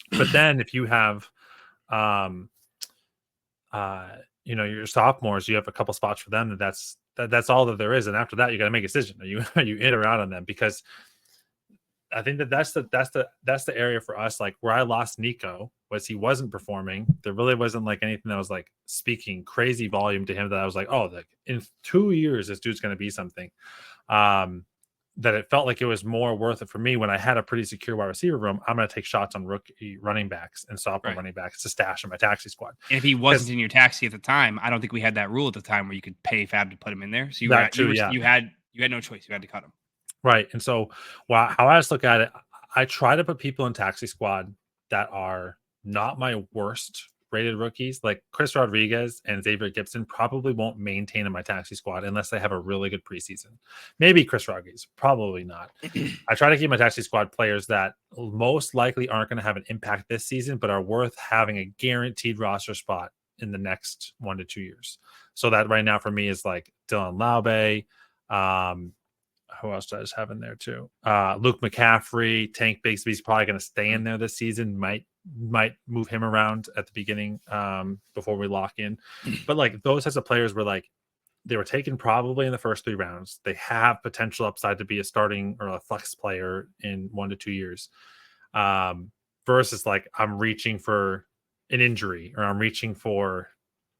But then if you have your sophomores, you have a couple spots for them, that's all that there is. And after that, you got to make a decision. Are you in or out on them? Because I think that's the area for us. Like, where I lost Nico was he wasn't performing. There really wasn't like anything that was like speaking crazy volume to him that I was like, oh, like in 2 years, this dude's going to be something. That it felt like it was more worth it for me when I had a pretty secure wide receiver room. I'm going to take shots on rookie running backs and sophomore running backs to stash in my taxi squad.
And if he wasn't in your taxi at the time, I don't think we had that rule at the time where you could pay Fab to put him in there. So you had no choice. You had to cut him.
Right. And so, how I just look at it, I try to put people in taxi squad that are not my worst rated rookies. Like Chris Rodriguez and Xavier Gibson probably won't maintain in my taxi squad unless they have a really good preseason. Maybe Chris Rodriguez, probably not. I try to keep my taxi squad players that most likely aren't going to have an impact this season, but are worth having a guaranteed roster spot in the next 1 to 2 years. So that right now for me is like Dylan Laube, who else do I just have in there too? Luke McCaffrey, Tank Bigsby's probably going to stay in there this season. Might move him around at the beginning before we lock in. But like those types of players were like, they were taken probably in the first 3 rounds. They have potential upside to be a starting or a flex player in 1 to 2 years. Versus like I'm reaching for an injury or I'm reaching for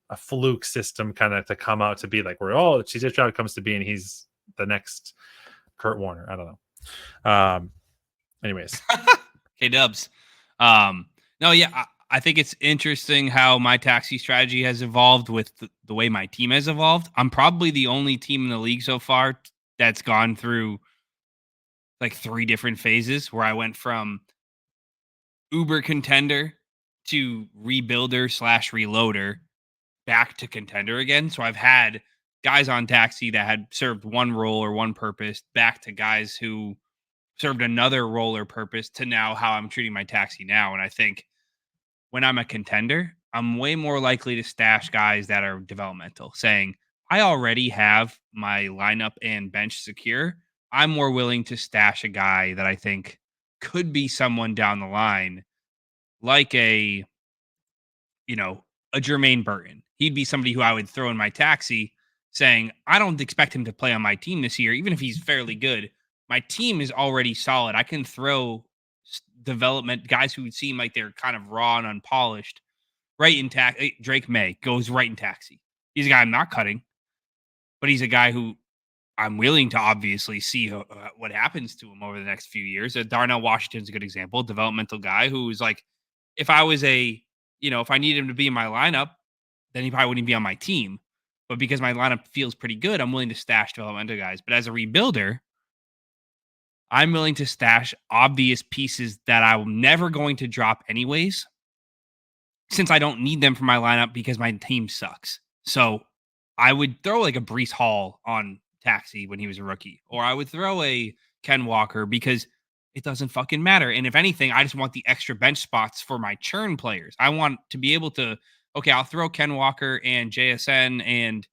a fluke system kind of to come out to be like where CJ Stroud comes to be and he's the next Kurt Warner. I don't know. Anyways.
K-Dubs. No, yeah, I think it's interesting how my taxi strategy has evolved with the way my team has evolved. I'm probably the only team in the league so far that's gone through like 3 different phases where I went from uber contender to rebuilder / reloader back to contender again. So I've had guys on taxi that had served one role or one purpose back to guys who served another role or purpose to now how I'm treating my taxi now. And I think when I'm a contender, I'm way more likely to stash guys that are developmental, saying, I already have my lineup and bench secure. I'm more willing to stash a guy that I think could be someone down the line, like a Jermaine Burton. He'd be somebody who I would throw in my taxi saying, I don't expect him to play on my team this year, even if he's fairly good. My team is already solid. I can throw development guys who seem like they're kind of raw and unpolished right in taxi. Drake May goes right in taxi. He's a guy I'm not cutting, but he's a guy who I'm willing to obviously see what happens to him over the next few years. Darnell Washington's a good example, developmental guy who's like, if I was if I needed him to be in my lineup, then he probably wouldn't be on my team. But because my lineup feels pretty good, I'm willing to stash developmental guys. But as a rebuilder, I'm willing to stash obvious pieces that I'm never going to drop anyways, since I don't need them for my lineup because my team sucks. So I would throw like a Breece Hall on taxi when he was a rookie, or I would throw a Ken Walker because it doesn't fucking matter. And if anything, I just want the extra bench spots for my churn players. I want to be able to, okay, I'll throw Ken Walker and JSN and,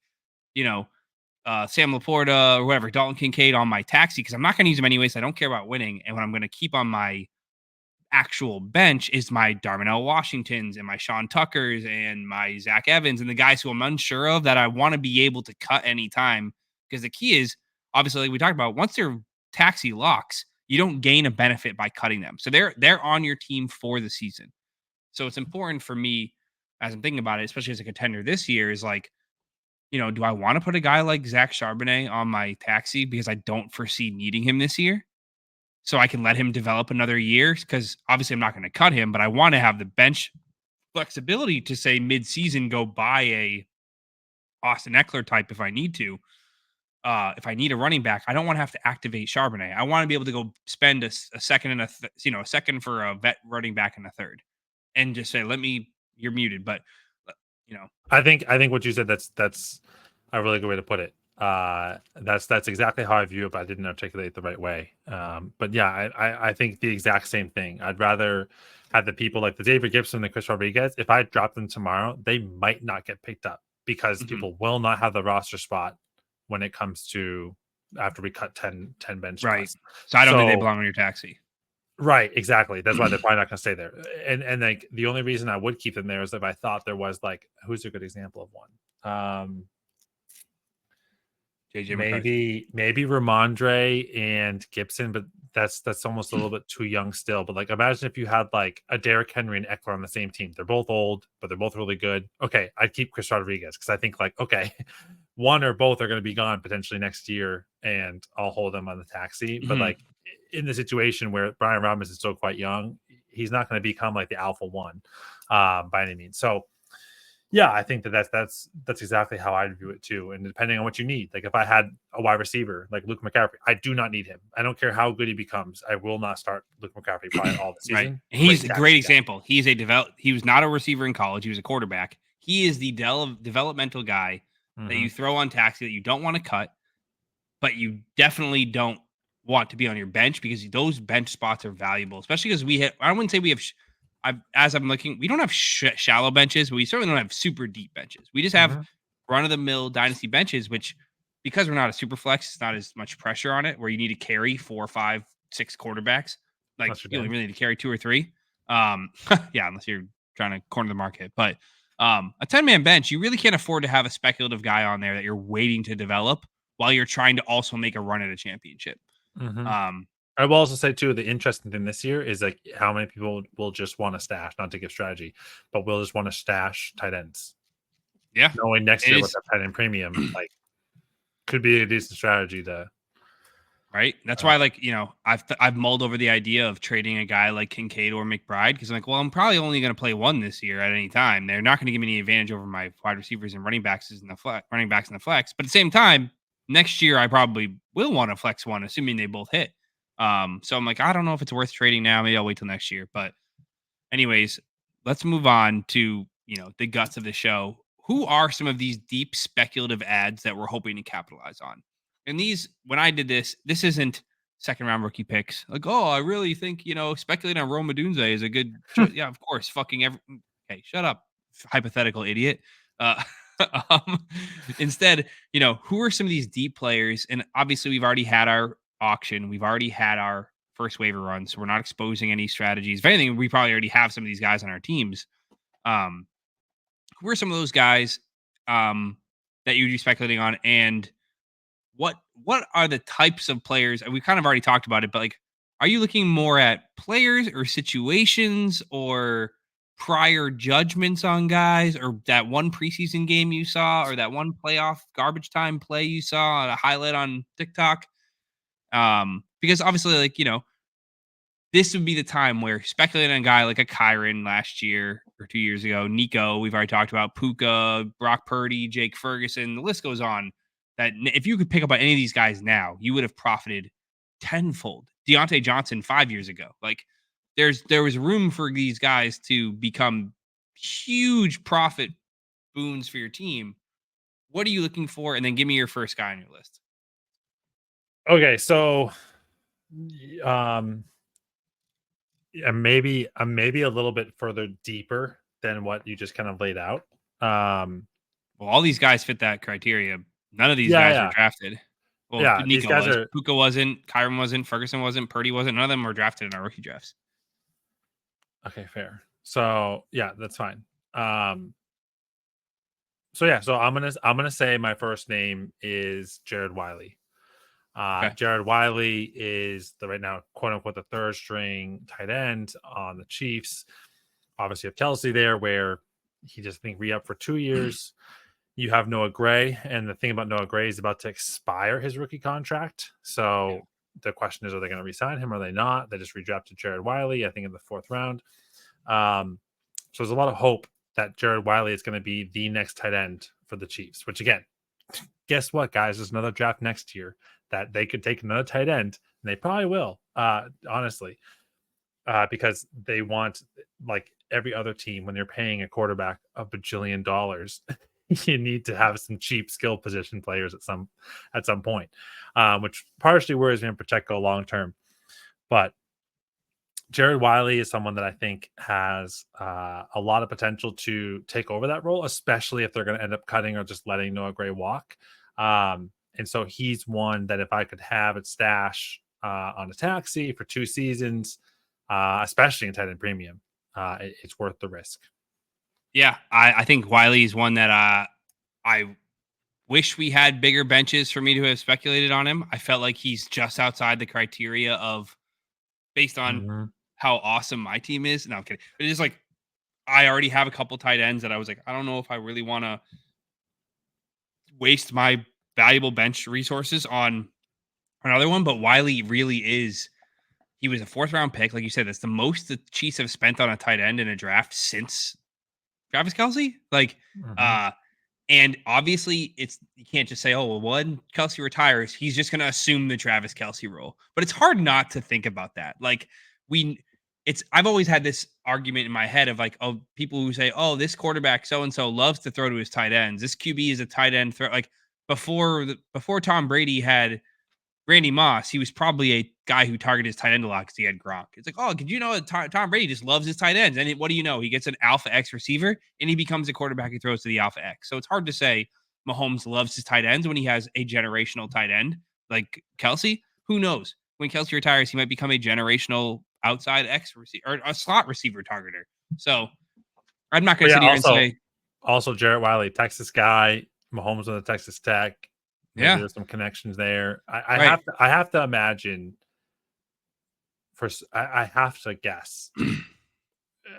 Sam Laporta or whatever, Dalton Kincaid on my taxi because I'm not going to use them anyways. I don't care about winning. And what I'm going to keep on my actual bench is my Darnell Washingtons and my Sean Tuckers and my Zach Evans and the guys who I'm unsure of that I want to be able to cut anytime. Because the key is, obviously, like we talked about, once they're taxi locks, you don't gain a benefit by cutting them. So they're on your team for the season. So it's important for me as I'm thinking about it, especially as a contender this year, is like, do I want to put a guy like Zach Charbonnet on my taxi because I don't foresee needing him this year? So I can let him develop another year because obviously I'm not going to cut him, but I want to have the bench flexibility to say mid-season go buy a Austin Eckler type if I need to. If I need a running back, I don't want to have to activate Charbonnet. I want to be able to go spend a second and a second for a vet running back and a third, and just say, you're muted. But
I think what you said that's a really good way to put it. That's exactly how I view it, but I didn't articulate the right way. But yeah, I think the exact same thing. I'd rather have the people like the David Gibson and Chris Rodriguez. If I drop them tomorrow, they might not get picked up because people will not have the roster spot when it comes to after we cut 10 bench
right.
spots.
So I don't think they belong on your taxi.
Right, exactly. That's why they're probably not going to stay there. And like the only reason I would keep them there is if I thought there was like who's a good example of one.
JJ
maybe Ramondre and Gibson, but that's almost a little bit too young still. But like imagine if you had like a Derrick Henry and Eckler on the same team. They're both old, but they're both really good. Okay, I'd keep Chris Rodriguez because I think like okay, one or both are going to be gone potentially next year, and I'll hold them on the taxi. But like in the situation where Brian Robinson is still quite young, he's not going to become like the alpha one by any means. So yeah, I think that's exactly how I view it too. And depending on what you need, like if I had a wide receiver like Luke McCaffrey, I do not need him. I don't care how good he becomes. I will not start Luke McCaffrey probably all the season.
Right. He's a great example. He's he was not a receiver in college. He was a quarterback. He is the developmental guy that you throw on taxi that you don't want to cut, but you definitely don't want to be on your bench because those bench spots are valuable, especially because I wouldn't say we have, as I'm looking, we don't have shallow benches, but we certainly don't have super deep benches. We just have run of the mill dynasty benches, which because we're not a super flex, it's not as much pressure on it where you need to carry 4, 5, 6 quarterbacks. Like you only really need to carry 2 or 3. Yeah, unless you're trying to corner the market. But a 10-man bench, you really can't afford to have a speculative guy on there that you're waiting to develop while you're trying to also make a run at a championship.
I will also say too, the interesting thing this year is like how many people will just want to stash, not to give strategy, but will just want to stash tight ends.
Yeah,
knowing next year with the tight end premium, like could be a decent strategy to.
Right. That's why, like, I've mulled over the idea of trading a guy like Kincaid or McBride because I'm like, well, I'm probably only going to play one this year at any time. They're not going to give me any advantage over my wide receivers and running backs in the flex. But at the same time, next year I probably will want to flex one, assuming they both hit. So I'm like, I don't know if it's worth trading now. Maybe I'll wait till next year. But anyways, let's move on to the guts of the show. Who are some of these deep speculative ads that we're hoping to capitalize on? And these, when I did this isn't second round rookie picks. Like, oh, I really think, speculating on Rome Odunze is a good choice. Yeah, of course. Okay, shut up, hypothetical idiot. Instead, who are some of these deep players? And obviously, we've already had our auction. We've already had our first waiver run. So we're not exposing any strategies. If anything, we probably already have some of these guys on our teams. Who are some of those guys that you'd be speculating on? And what are the types of players? We kind of already talked about it, but like, are you looking more at players or situations or prior judgments on guys or that one preseason game you saw or that one playoff garbage time play you saw a highlight on TikTok? Because obviously, like, this would be the time where speculating on a guy like a Kyron last year or 2 years ago, Nico, we've already talked about Puka, Brock Purdy, Jake Ferguson, the list goes on. That if you could pick up on any of these guys now, you would have profited tenfold. Deontay Johnson 5 years ago. Like there was room for these guys to become huge profit boons for your team. What are you looking for? And then give me your first guy on your list.
Okay, so I'm maybe a little bit further deeper than what you just kind of laid out.
Well, all these guys fit that criteria. None of these
Yeah,
guys were
yeah.
drafted. Well,
Yeah, these
Nico
guys
was.
are
Puka wasn't. Kyron wasn't. Ferguson wasn't. Purdy wasn't. None of them were drafted in our rookie drafts.
okay, fair. So yeah, that's fine. So yeah, so I'm gonna say my first name is Jared Wiley.
Okay.
Jared Wiley is the right now, quote unquote, the third string tight end on the Chiefs. Obviously, you have Kelsey there, where he just think re up for 2 years. You have Noah Gray, and the thing about Noah Gray is about to expire his rookie contract. So the question is, are they going to re-sign him? Or are they not? They just redrafted Jared Wiley, I think, in the 4th round. So there's a lot of hope that Jared Wiley is going to be the next tight end for the Chiefs, which again, guess what, guys? There's another draft next year that they could take another tight end, and they probably will, honestly, because they want, like every other team, when they're paying a quarterback a bajillion dollars, you need to have some cheap skill position players at some point, which partially worries me in Pacheco long term. But Jared Wiley is someone that I think has a lot of potential to take over that role, especially if they're going to end up cutting or just letting Noah Gray walk. And so he's one that if I could have it stash on a taxi for 2 seasons, especially in tight end premium, it's worth the risk.
Yeah, I think Wiley is one that I wish we had bigger benches for me to have speculated on him. I felt like he's just outside the criteria of based on how awesome my team is. No, I'm kidding. But it's just like I already have a couple tight ends that I was like, I don't know if I really want to waste my valuable bench resources on another one. But Wiley really is. He was a 4th round pick, like you said. That's the most the Chiefs have spent on a tight end in a draft since Travis Kelce. Like, and obviously, you can't just say, "Oh, well, when Kelce retires, he's just going to assume the Travis Kelce role." But it's hard not to think about that. Like I've always had this argument in my head of like, oh, people who say, "Oh, this quarterback so and so loves to throw to his tight ends. This QB is a tight end throw." Like before Tom Brady had Randy Moss, he was probably a guy who targeted his tight end a lot because he had Gronk. It's like, oh, did you know Tom Brady just loves his tight ends? And what do you know? He gets an alpha X receiver and he becomes a quarterback who throws to the alpha X. So it's hard to say Mahomes loves his tight ends when he has a generational tight end like Kelce. Who knows? When Kelce retires, he might become a generational outside X receiver or a slot receiver targeter. So I'm not going to sit here and say.
Also, Jarrett Wiley, Texas guy, Mahomes on the Texas Tech. Maybe there's some connections there. I have to imagine. I have to guess,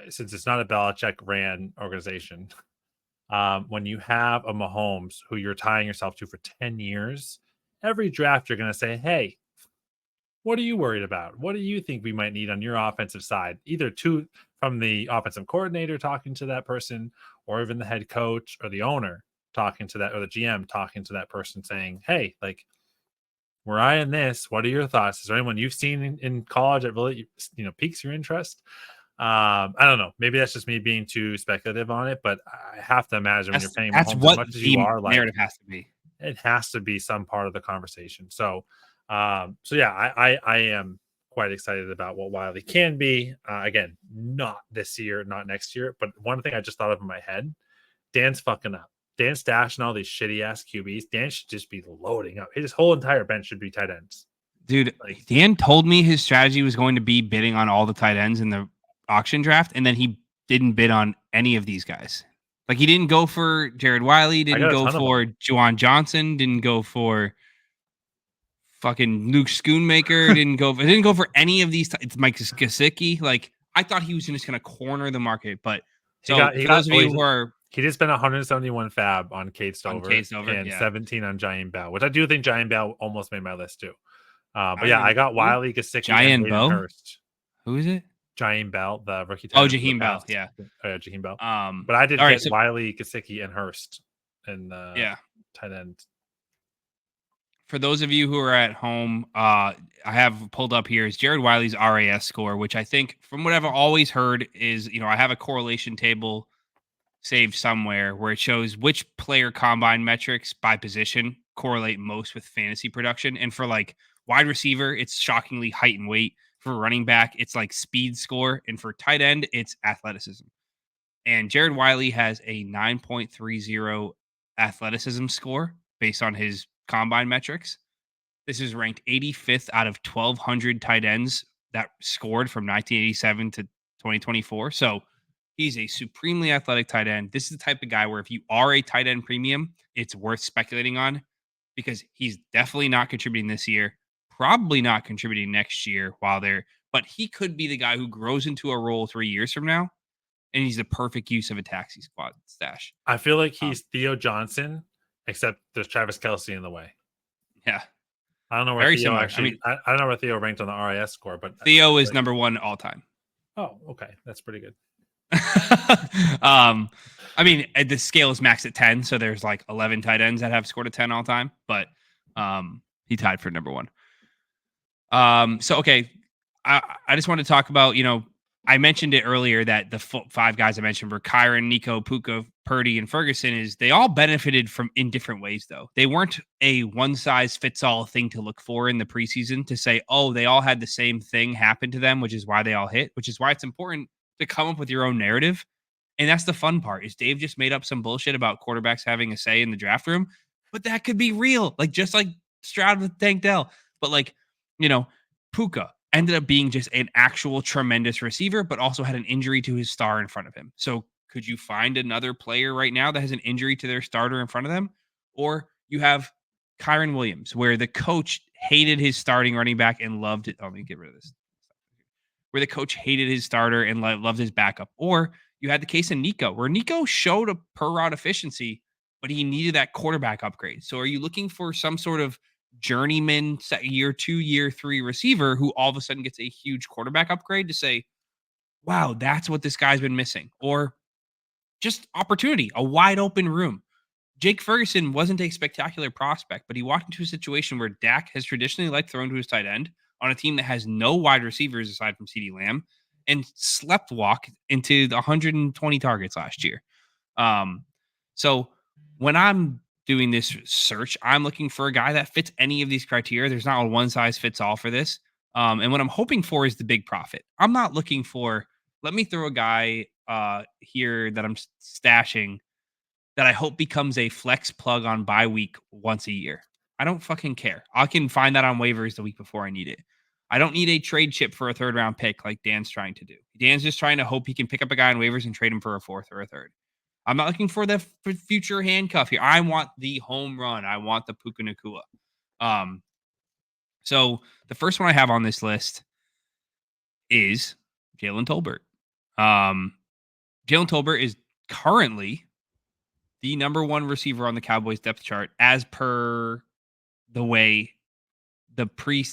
since it's not a Belichick ran organization. When you have a Mahomes who you're tying yourself to for 10 years, every draft you're going to say, "Hey, what are you worried about? What do you think we might need on your offensive side?" Either from the offensive coordinator talking to that person, or even the head coach or the owner talking to that, or the GM talking to that person saying, "Hey, like, we're eyeing this. What are your thoughts? Is there anyone you've seen in college that really, piques your interest?" I don't know. Maybe that's just me being too speculative on it, but I have to imagine when you're paying Mahomes as much as you are, like,
narrative has to be.
It has to be some part of the conversation. So yeah, I am quite excited about what Wiley can be. Again, not this year, not next year. But one thing I just thought of in my head, Dan's fucking up. Dan's stashing all these shitty ass QBs. Dan should just be loading up. His whole entire bench should be tight ends.
Dude, Dan told me his strategy was going to be bidding on all the tight ends in the auction draft, and then he didn't bid on any of these guys. Like, he didn't go for Jared Wiley, didn't go for Juwan Johnson, didn't go for fucking Luke Schoonmaker, didn't go for any of these. It's Mike Gesicki. Like, I thought he was just going to corner the market, but those of you who are.
He did spend 171 fab on Cade Stover and 17 on Jaheim Bell, which I do think Jaheim Bell almost made my list too. But yeah, I got Wiley, Gesicki, and Hayden Hurst.
Who is it?
Jaheim Bell, the rookie.
Jaheim Bell, yeah.
Jaheim Bell. But I did get Wiley, Gesicki, and Hurst in the tight end.
For those of you who are at home, I have pulled up here is Jared Wiley's RAS score, which I think, from what I've always heard, is, I have a correlation table saved somewhere where it shows which player combine metrics by position correlate most with fantasy production. And for like wide receiver, it's shockingly height and weight. For running back, it's like speed score. And for tight end, it's athleticism. And Jared Wiley has a 9.30 athleticism score based on his combine metrics. This is ranked 85th out of 1,200 tight ends that scored from 1987 to 2024. So he's a supremely athletic tight end. This is the type of guy where if you are a tight end premium, it's worth speculating on because he's definitely not contributing this year, probably not contributing next year but he could be the guy who grows into a role 3 years from now. And he's the perfect use of a taxi squad stash.
I feel like he's Theo Johnson, except there's Travis Kelce in the way.
Yeah.
I don't know where
Very
Theo
similar.
actually. I don't know where Theo ranked on the RIS score, but
Theo is number one all time.
Oh, okay. That's pretty good.
I mean, the scale is maxed at 10, so there's like 11 tight ends that have scored a 10 all time, but he tied for number one. So okay, I just want to talk about, I mentioned it earlier that the 5 guys I mentioned were Kyron, Nico, Puka, Purdy, and Ferguson. They all benefited from in different ways, though. They weren't a one-size-fits-all thing to look for in the preseason to say, oh, they all had the same thing happen to them, which is why they all hit, which is why it's important to come up with your own narrative. And that's the fun part, is Dave just made up some bullshit about quarterbacks having a say in the draft room, but that could be real, just like Stroud with Tank Dell. But Puka ended up being just an actual tremendous receiver, but also had an injury to his star in front of him. So could you find another player right now that has an injury to their starter in front of them? Or you have Kyron Williams, where the coach hated his starting running back and loved it. Oh, let me get rid of this. Where the coach hated his starter and loved his backup. Or you had the case of Nico, where Nico showed a per route efficiency, but he needed that quarterback upgrade. So are you looking for some sort of journeyman year 2, year 3 receiver who all of a sudden gets a huge quarterback upgrade to say, wow, that's what this guy's been missing? Or just opportunity, a wide open room. Jake Ferguson wasn't a spectacular prospect, but he walked into a situation where Dak has traditionally liked throwing to his tight end on a team that has no wide receivers aside from CeeDee Lamb, and slept walk into the 120 targets last year. So when I'm doing this search, I'm looking for a guy that fits any of these criteria. There's not a one size fits all for this. And what I'm hoping for is the big profit. I'm not looking for, let me throw a guy here that I'm stashing that I hope becomes a flex plug on bye week once a year. I don't fucking care. I can find that on waivers the week before I need it. I don't need a trade chip for a 3rd round pick like Dan's trying to do. Dan's just trying to hope he can pick up a guy on waivers and trade him for a 4th or a 3rd. I'm not looking for the future handcuff here. I want the home run. I want the Puka Nacua. So the first one I have on this list is Jalen Tolbert. Jalen Tolbert is currently the number 1 receiver on the Cowboys depth chart as per the way the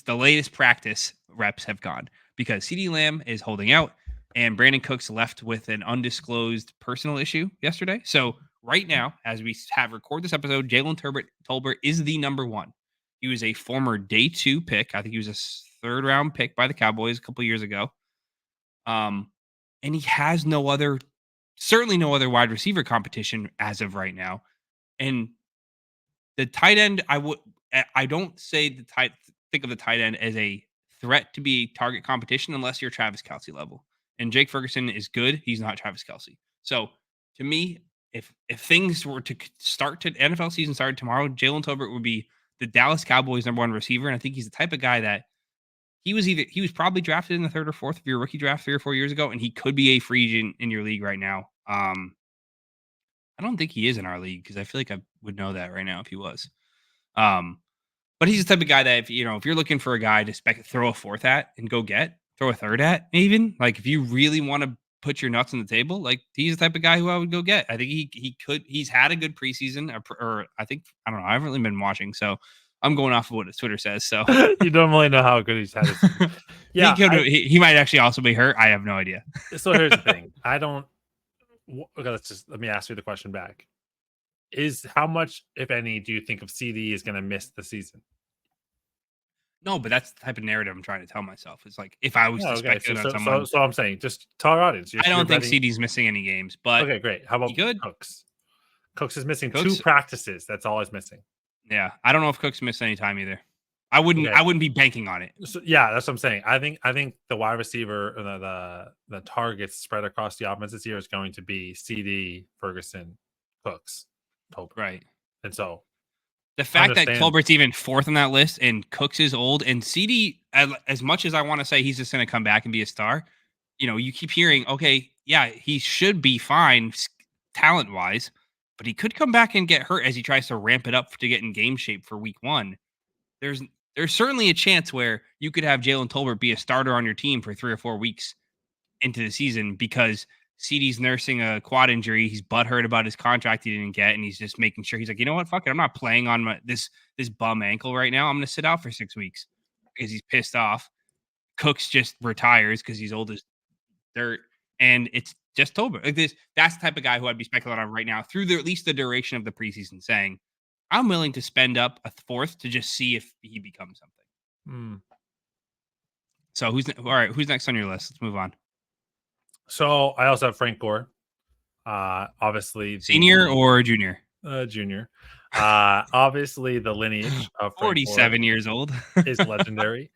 latest practice reps have gone, because CeeDee Lamb is holding out and Brandon Cooks left with an undisclosed personal issue yesterday. So right now, as we have record this episode, Jalen Tolbert is the number 1. He was a former day 2 pick. I think he was a 3rd round pick by the Cowboys a couple years ago. And he has certainly no other wide receiver competition as of right now. And the tight end, I don't say think of the tight end as a threat to be target competition unless you're Travis Kelce level. And Jake Ferguson is good. He's not Travis Kelce. So to me, if things were to start to NFL season started tomorrow, Jalen Tolbert would be the Dallas Cowboys number 1 receiver. And I think he's the type of guy that he was probably drafted in the 3rd or 4th of your rookie draft 3 or 4 years ago. And he could be a free agent in your league right now. I don't think he is in our league because I feel like I would know that right now if he was. But he's the type of guy that if you're looking for a guy to throw a 4th at and go throw a 3rd at, even like if you really want to put your nuts on the table, like he's the type of guy who I would go get. I think he's had a good preseason, or I don't know. I haven't really been watching, so I'm going off of what his Twitter says. So
you don't really know how good he's had.
Yeah, he might actually also be hurt. I have no idea.
So here's the thing. Okay, let me ask you the question back. Is how much, if any, do you think of CD is going to miss the season?
No, but that's the type of narrative I'm trying to tell myself. It's like if I was to speculate on someone.
So I'm saying, just tell our audience.
I don't think CD's missing any games, but
okay, great. How about Cooks? Cooks is missing 2 practices. That's all he's missing.
Yeah, I don't know if Cooks missed any time either. I wouldn't be banking on it.
So, yeah, that's what I'm saying. I think the wide receiver, the targets spread across the offense this year is going to be CD, Ferguson, Cooks, Tolbert.
Right.
And so
the fact that Tolbert's even fourth on that list and Cooks is old and CD, as much as I want to say he's just going to come back and be a star, you keep hearing, okay, yeah, he should be fine talent wise, but he could come back and get hurt as he tries to ramp it up to get in game shape for week 1. There's certainly a chance where you could have Jalen Tolbert be a starter on your team for 3 or 4 weeks into the season because CD's nursing a quad injury. He's butthurt about his contract he didn't get, and he's just making sure he's like, you know what, fuck it, I'm not playing on this bum ankle right now. I'm going to sit out for 6 weeks because he's pissed off. Cooks just retires because he's old as dirt, and it's just Tolbert. Like this, that's the type of guy who I'd be speculating on right now through at least the duration of the preseason, saying I'm willing to spend up a 4th to just see if he becomes something. So who's next on your list? Let's move on.
So I also have Frank Gore. Obviously
senior or junior?
Junior. Obviously the lineage of Frank
47 years old
is legendary.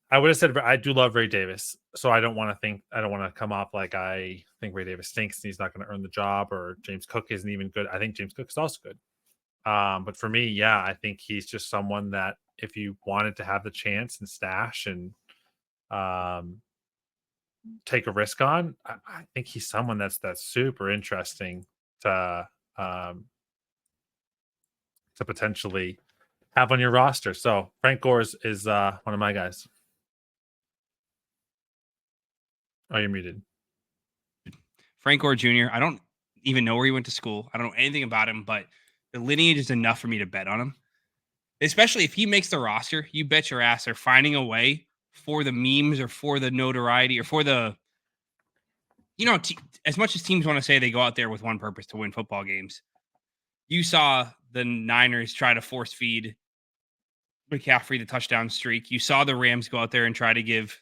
I would have said I do love Ray Davis, so I don't want to come off like I think Ray Davis stinks and he's not going to earn the job, or James Cook isn't even good. I think James Cook is also good. But for me, yeah, I think he's just someone that if you wanted to have the chance and stash and take a risk on, I think he's someone that's super interesting to potentially have on your roster. So Frank Gore is one of my guys. Oh, you're muted.
Frank Gore Jr. I don't even know where he went to school. I don't know anything about him, but the lineage is enough for me to bet on him. Especially if he makes the roster, you bet your ass they're finding a way for the memes or for the notoriety or for the, as much as teams want to say they go out there with one purpose to win football games. You saw the Niners try to force feed McCaffrey the touchdown streak. You saw the Rams go out there and try to give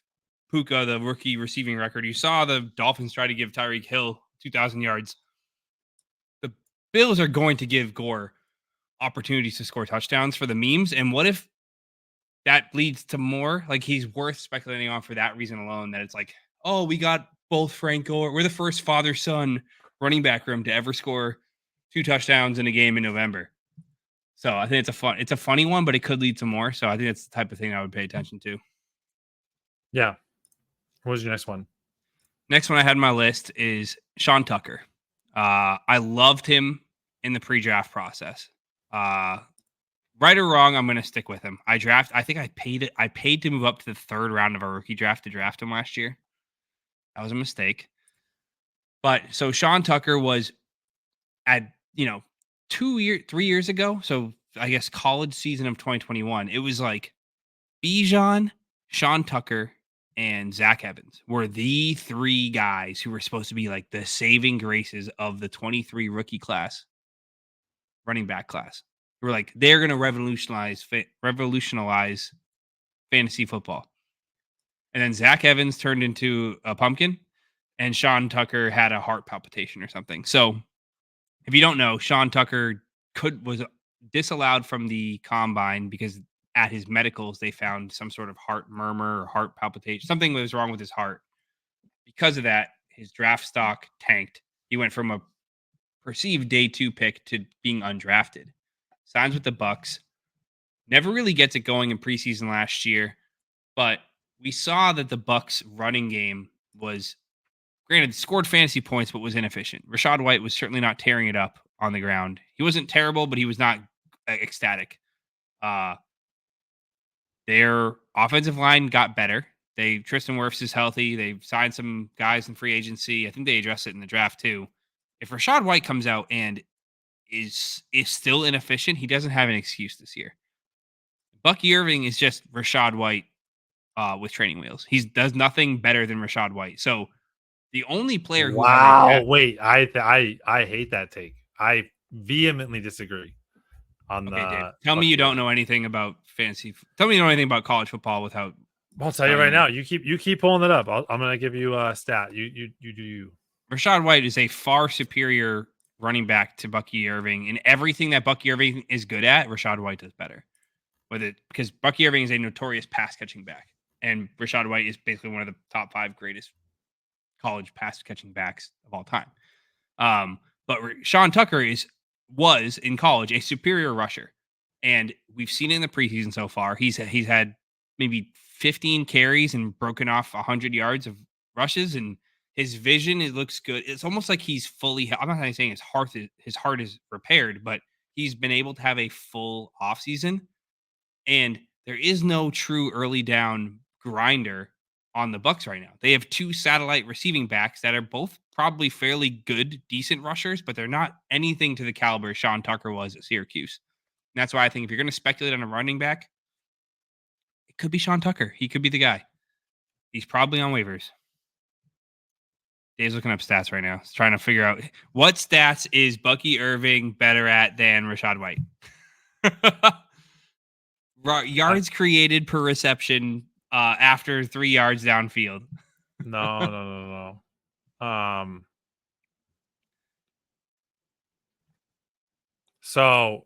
Puka the rookie receiving record. You saw the Dolphins try to give Tyreek Hill 2,000 yards. The Bills are going to give Gore opportunities to score touchdowns for the memes. And what if that leads to more? Like, he's worth speculating on for that reason alone, that it's like, oh, we got both Frank Gore. We're the first father-son running back room to ever score 2 touchdowns in a game in November. So I think it's a funny one, but it could lead to more. So I think that's the type of thing I would pay attention to.
Yeah. What was your next one?
Next one I had on my list is Sean Tucker. I loved him in the pre-draft process. Right or wrong, I'm going to stick with him. I think I paid to move up to the 3rd round of our rookie draft to draft him last year. That was a mistake. But so Sean Tucker was at, 3 years ago. So I guess college season of 2021. It was like Bijan, Sean Tucker, and Zach Evans were the 3 guys who were supposed to be like the saving graces of the 23 rookie class, running back class. We're like, they're going to revolutionize fantasy football. And then Zach Evans turned into a pumpkin, and Sean Tucker had a heart palpitation or something. So if you don't know, Sean Tucker was disallowed from the combine because at his medicals, they found some sort of heart murmur or heart palpitation. Something was wrong with his heart. Because of that, his draft stock tanked. He went from a perceived day 2 pick to being undrafted. Signs with the Bucks. Never really gets it going in preseason last year, but we saw that the Bucks running game was, granted, scored fantasy points, but was inefficient. Rachaad White was certainly not tearing it up on the ground. He wasn't terrible, but he was not ecstatic. Their offensive line got better. Tristan Wirfs is healthy. They signed some guys in free agency. I think they addressed it in the draft too. If Rachaad White comes out and is still inefficient, he doesn't have an excuse this year. Bucky Irving is just Rachaad White with training wheels. He does nothing better than Rachaad White. So the only player who
wait, I hate that take. I vehemently disagree.
Dave, tell me you don't know anything about fantasy. Tell me you know anything about college football without.
I'll tell you right now. You keep pulling it up. I'm going to give you a stat. You do.
Rachaad White is a far superior running back to Bucky Irving, and everything that Bucky Irving is good at, Rachaad White does better. because Bucky Irving is a notorious pass catching back, and Rachaad White is basically one of the top 5 greatest college pass catching backs of all time. But Sean Tucker was in college a superior rusher, and we've seen it in the preseason so far. He's had maybe 15 carries and broken off 100 yards of rushes, and his vision, it looks good. It's almost like he's fully. I'm not saying his heart is repaired, but he's been able to have a full offseason, and there is no true early down grinder on the Bucks right now. They have 2 satellite receiving backs that are both probably fairly good, decent rushers, but they're not anything to the caliber Sean Tucker was at Syracuse. And that's why I think if you're going to speculate on a running back, it could be Sean Tucker. He could be the guy. He's probably on waivers. Dave's looking up stats right now. He's trying to figure out what stats is Bucky Irving better at than Rachaad White. Yards created per reception after 3 yards downfield.
No. So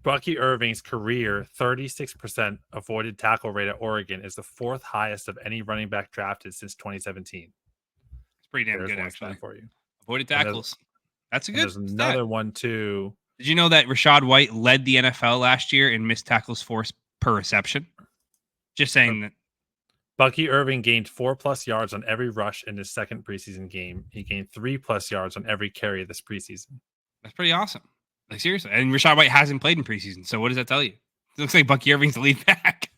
Bucky Irving's career 36% avoided tackle rate at Oregon is the 4th highest of any running back drafted since 2017.
It's pretty damn good, actually.
For you.
Avoided tackles. That's a good.
There's another one too.
Did you know that Rachaad White led the NFL last year in missed tackles forced per reception? Just saying that.
Bucky Irving gained 4+ yards on every rush in his second preseason game. He gained 3+ yards on every carry this preseason.
That's pretty awesome. Like, seriously. And Rachaad White hasn't played in preseason. So what does that tell you? It looks like Bucky Irving's the lead back.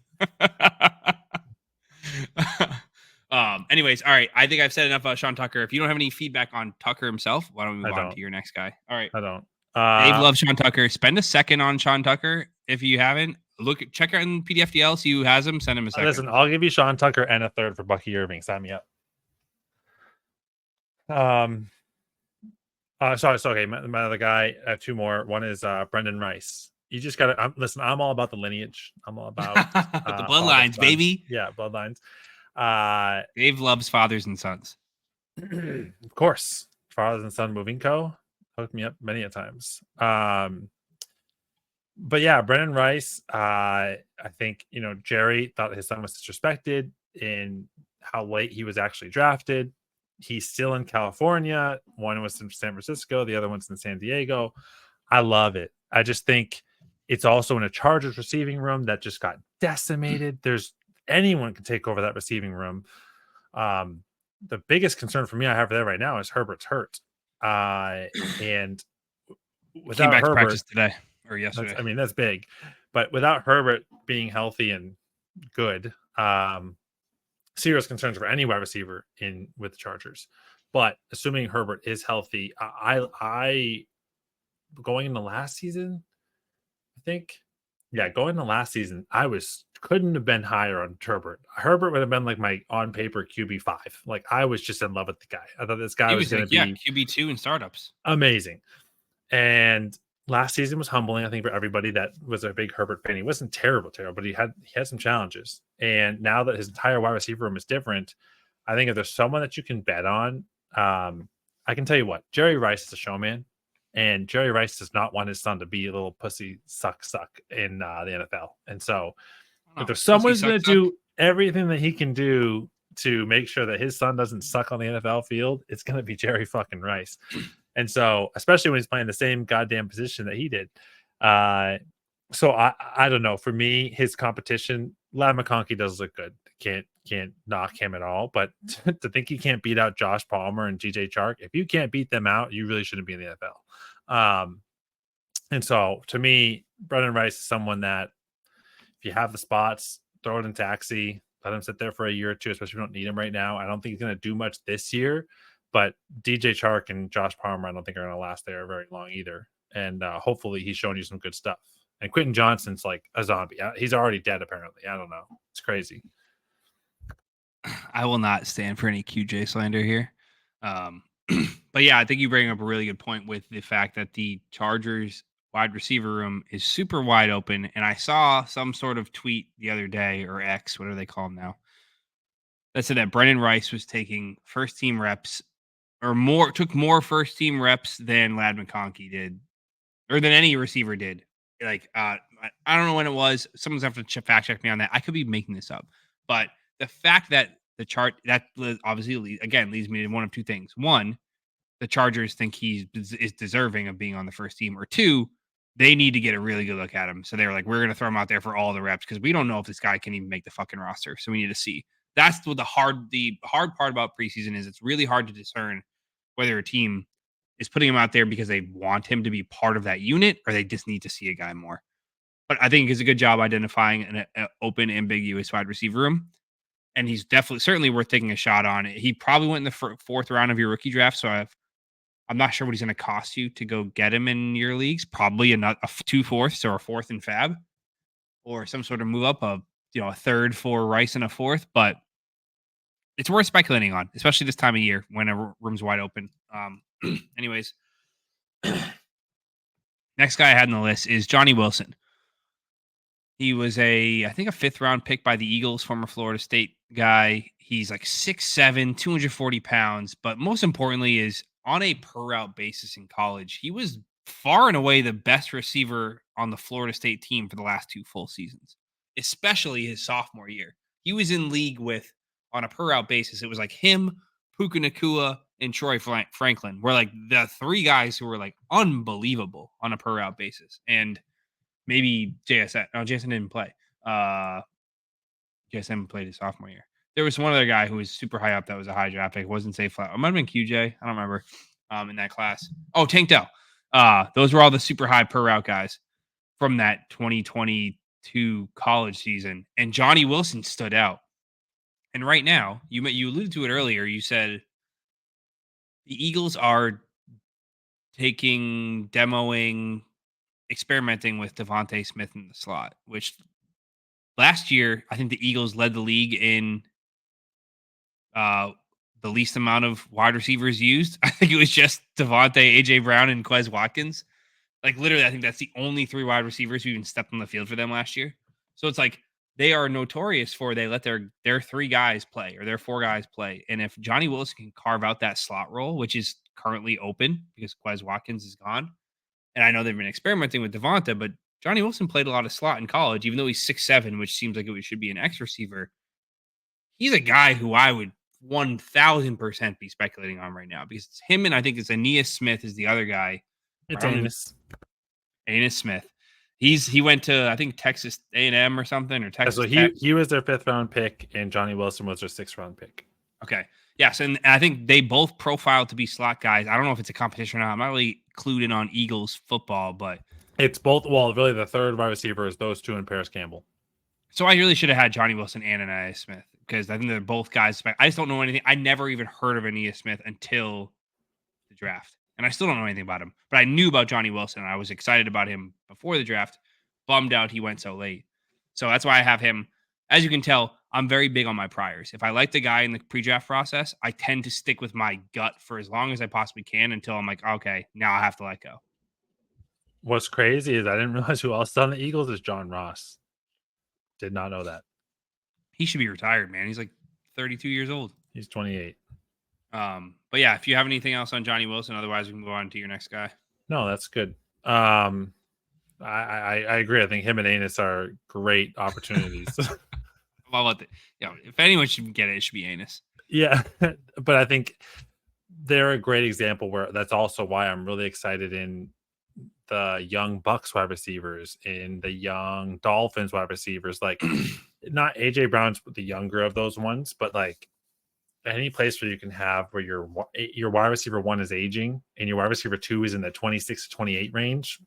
Anyways, all right. I think I've said enough about Sean Tucker. If you don't have any feedback on Tucker himself, why don't we move on to your next guy? All right.
I don't.
Dave loves Sean Tucker. Spend a second on Sean Tucker if you haven't. Check out in PDFDL, see who has him. Send him a second.
Listen, I'll give you Sean Tucker and a third for Bucky Irving. Sign me up. Sorry. So, okay, my other guy. I have 2 more. One is Brenden Rice. You just gotta listen. I'm all about the lineage. I'm all about
the bloodlines, baby.
Yeah, bloodlines.
Dave loves fathers and sons.
Of course, fathers and son moving co. Hooked me up many a times. But yeah, Brenden Rice, I think, Jerry thought his son was disrespected in how late he was actually drafted. He's still in California. One was in San Francisco. The other one's in San Diego. I love it. I just think it's also in a Chargers receiving room that just got decimated. Anyone can take over that receiving room. The biggest concern for me I have there right now is Herbert's hurt. And without
came back
Herbert,
to practice today or yesterday.
That's big. But without Herbert being healthy and good, serious concerns for any wide receiver with the Chargers. But assuming Herbert is healthy, I going into last season, going into last season, couldn't have been higher on Herbert. Herbert would have been like my on paper QB5. Like, I was just in love with the guy. I thought this guy was going to be
QB2 in startups.
Amazing. And last season was humbling, I think, for everybody that was a big Herbert fan. He wasn't terrible, but he had some challenges. And now that his entire wide receiver room is different, I think if there's someone that you can bet on, I can tell you what, Jerry Rice is a showman. And Jerry Rice does not want his son to be a little pussy suck in the NFL. And so if there's someone who's going to do everything that he can do to make sure that his son doesn't suck on the NFL field, it's going to be Jerry fucking Rice. And so, especially when he's playing the same goddamn position that he did. So I don't know. For me, his competition, Ladd McConkey does look good. Can't knock him at all. But to think he can't beat out Josh Palmer and DJ Chark, if you can't beat them out, you really shouldn't be in the NFL. And so, to me, Brenden Rice is someone that if you have the spots, throw it in taxi, let him sit there for a year or two, especially if you don't need him right now. I don't think he's going to do much this year, but DJ Chark and Josh Palmer, I don't think are going to last there very long either. And hopefully he's showing you some good stuff. And Quentin Johnston's like a zombie. He's already dead, apparently. I don't know. It's crazy.
I will not stand for any QJ slander here. But yeah, I think you bring up a really good point with the fact that the Chargers wide receiver room is super wide open. And I saw some sort of tweet the other day, or X, whatever they call them now, that said that Brenden Rice was taking first team reps took more first team reps than Ladd McConkey did, or than any receiver did. Like I don't know when it was. Someone's have to fact check me on that. I could be making this up, but the fact that the chart that obviously again leads me to one of two things. One, the Chargers think he is deserving of being on the first team, or two, they need to get a really good look at him. So they were like, we're going to throw him out there for all the reps because we don't know if this guy can even make the fucking roster. So we need to see. That's what the hard part about preseason is. It's really hard to discern whether a team is putting him out there because they want him to be part of that unit or they just need to see a guy more. But I think it's a good job identifying an open, ambiguous wide receiver room. And he's certainly worth taking a shot on. He probably went in the fourth round of your rookie draft. So I'm not sure what he's going to cost you to go get him in your leagues. Probably a 2/4 or a fourth in fab, or some sort of move up of a third for Rice and a fourth. But it's worth speculating on, especially this time of year when a room's wide open. Anyways, next guy I had on the list is Johnny Wilson. He was I think a 5th round pick by the Eagles, former Florida State guy. He's like 6'7", 240 pounds, but most importantly is on a per route basis in college, he was far and away the best receiver on the Florida State team for the last 2 full seasons, especially his sophomore year. He was in league with, on a per route basis, it was like him, Puka Nacua, and Troy Franklin were like the 3 guys who were like unbelievable on a per route basis. And maybe JSN. No, JSN didn't play. JSN played his sophomore year. There was one other guy who was super high up that was a high draft pick. It wasn't safe flat. It might have been QJ. I don't remember. In that class. Oh, Tank Dell. Those were all the super high per route guys from that 2022 college season. And Johnny Wilson stood out. And right now, you alluded to it earlier. You said the Eagles are demoing, experimenting with Devontae Smith in the slot, which last year, I think the Eagles led the league in the least amount of wide receivers used. I think it was just Devontae, AJ Brown, and Quez Watkins. Like literally, I think that's the only 3 wide receivers who even stepped on the field for them last year. So it's like they are notorious for they let their 3 guys play or their 4 guys play. And if Johnny Wilson can carve out that slot role, which is currently open because Quez Watkins is gone, and I know they've been experimenting with Devonta, but Johnny Wilson played a lot of slot in college, even though he's 6'7", which seems like it should be an X receiver. He's a guy who I would 1,000% be speculating on right now because it's him, and I think it's Aeneas Smith is the other guy.
It's Aeneas
Smith. He went to, I think, Texas A&M or something, or Texas.
So he was their 5th round pick, and Johnny Wilson was their 6th round pick.
Okay. Yes, and I think they both profiled to be slot guys. I don't know if it's a competition or not. I'm not really clued in on Eagles football, but
it's both. Well, really, the 3rd wide receiver is those 2 and Paris Campbell.
So I really should have had Johnny Wilson and Aeneas Smith because I think they're both guys. I just don't know anything. I never even heard of Aeneas Smith until the draft, and I still don't know anything about him. But I knew about Johnny Wilson, and I was excited about him before the draft. Bummed out he went so late. So that's why I have him. As you can tell, I'm very big on my priors. If I like the guy in the pre-draft process, I tend to stick with my gut for as long as I possibly can until I'm like, okay, now I have to let go.
What's crazy is I didn't realize who else on the Eagles is John Ross. Did not know that.
He should be retired, man. He's like 32 years old.
He's 28.
But yeah, if you have anything else on Johnny Wilson, otherwise we can go on to your next guy.
No, that's good. I agree. I think him and Aeneas are great opportunities.
Well, if anyone should get it, it should be Aeneas.
Yeah, but I think they're a great example where that's also why I'm really excited in the young Bucks wide receivers, in the young Dolphins wide receivers. Like, not AJ Brown's the younger of those ones, but like any place where you can have where your wide receiver 1 is aging and your wide receiver 2 is in the 26 to 28 range.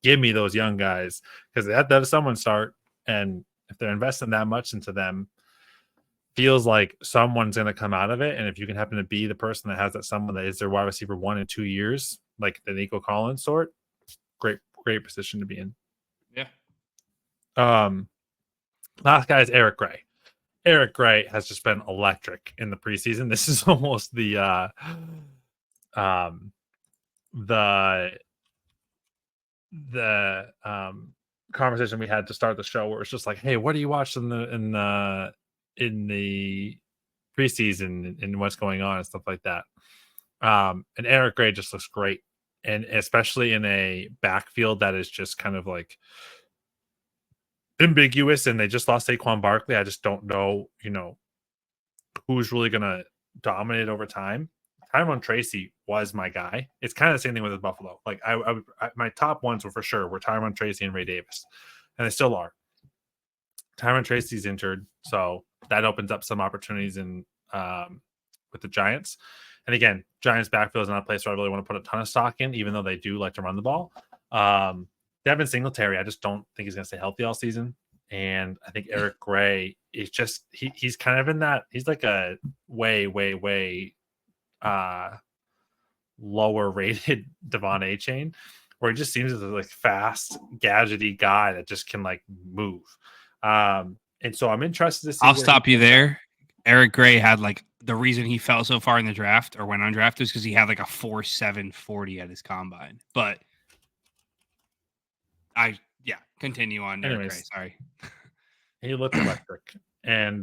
Give me those young guys because that is someone start, and if they're investing that much into them, feels like someone's going to come out of it. And if you can happen to be the person that has that someone that is their wide receiver 1 in 2 years, like the Nico Collins sort, great position to be in.
Yeah.
Last guy is Eric Gray. Eric Gray has just been electric in the preseason. This is almost the conversation we had to start the show where it's just like, hey, what do you watch in the preseason and what's going on and stuff like that. And Eric Gray just looks great. And especially in a backfield that is just kind of like ambiguous, and they just lost Saquon Barkley. I just don't know, who's really going to dominate over time. Tyrone Tracy was my guy. It's kind of the same thing with the Buffalo. Like my top ones were for sure were Tyrone Tracy and Ray Davis, and they still are. Tyrone Tracy's injured, so that opens up some opportunities in with the Giants. And again, Giants backfield is not a place where I really want to put a ton of stock in, even though they do like to run the ball. Devin Singletary, I just don't think he's going to stay healthy all season. And I think Eric Gray is just he's kind of in that, he's like a way lower rated Devon A chain, where he just seems like fast, gadgety guy that just can like move. And so I'm interested to see.
I'll stop you there. Eric Gray had like the reason he fell so far in the draft or went undrafted is because he had like a 4.7 40 at his combine. But continue on. Anyways, Eric Gray, sorry.
He looked electric, and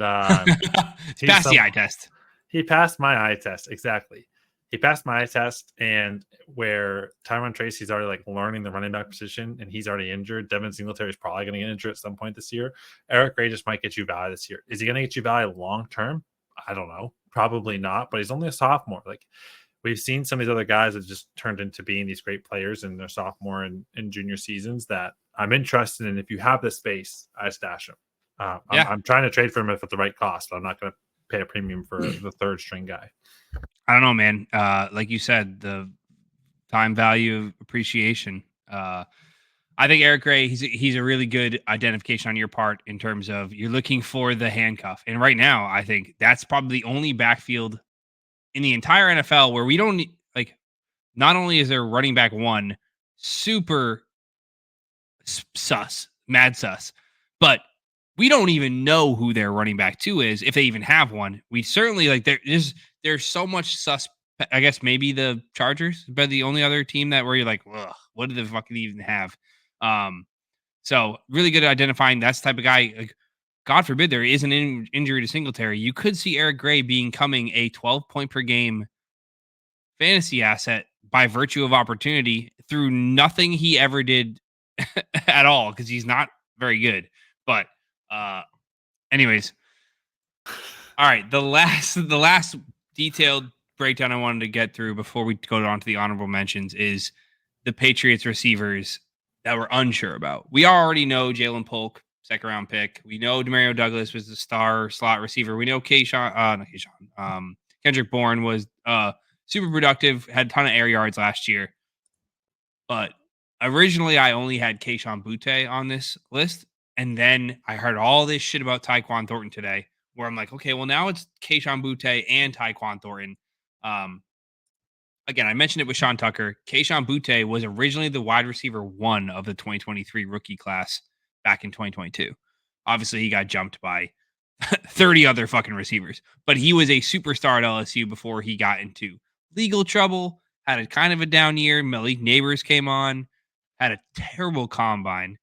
he passed the eye test.
He passed my eye test, exactly. He passed my eye test, and where Tyrone Tracy's already like learning the running back position, and he's already injured. Devin Singletary is probably going to get injured at some point this year. Eric Gray just might get you value this year. Is he going to get you value long term? I don't know. Probably not, but he's only a sophomore. Like, we've seen some of these other guys that just turned into being these great players in their sophomore and junior seasons that I'm interested in. If you have the space, I stash him. I'm trying to trade for him if at the right cost, but I'm not going to pay a premium for the third string guy.
I don't know, man. Like you said, the time value of appreciation. I think Eric Gray, he's a really good identification on your part in terms of you're looking for the handcuff. And right now, I think that's probably the only backfield in the entire NFL where we don't like, not only is there running back one super mad sus, but we don't even know who their running back two is, if they even have one. We certainly like there's so much sus. I guess maybe the Chargers, but the only other team that where you're like, ugh, what do they fucking even have? So really good at identifying that's the type of guy. Like, God forbid there is an injury to Singletary. You could see Eric Gray becoming a 12 point per game fantasy asset by virtue of opportunity through nothing he ever did at all, because he's not very good. But anyways, all right. The last detailed breakdown I wanted to get through before we go on to the honorable mentions is the Patriots receivers that we're unsure about. We already know Jalen Polk, second round pick. We know Demario Douglas was the star slot receiver. We know Kendrick Bourne was super productive, had a ton of air yards last year. But originally I only had Kayshon Boutte on this list. And then I heard all this shit about Tyquan Thornton today, where I'm like, okay, well, now it's Kayshon Boutte and Tyquan Thornton. Again, I mentioned it with Sean Tucker. Kayshon Boutte was originally the wide receiver one of the 2023 rookie class back in 2022. Obviously, he got jumped by 30 other fucking receivers, but he was a superstar at LSU before he got into legal trouble, had a kind of a down year. Malik Neighbors came on, had a terrible combine,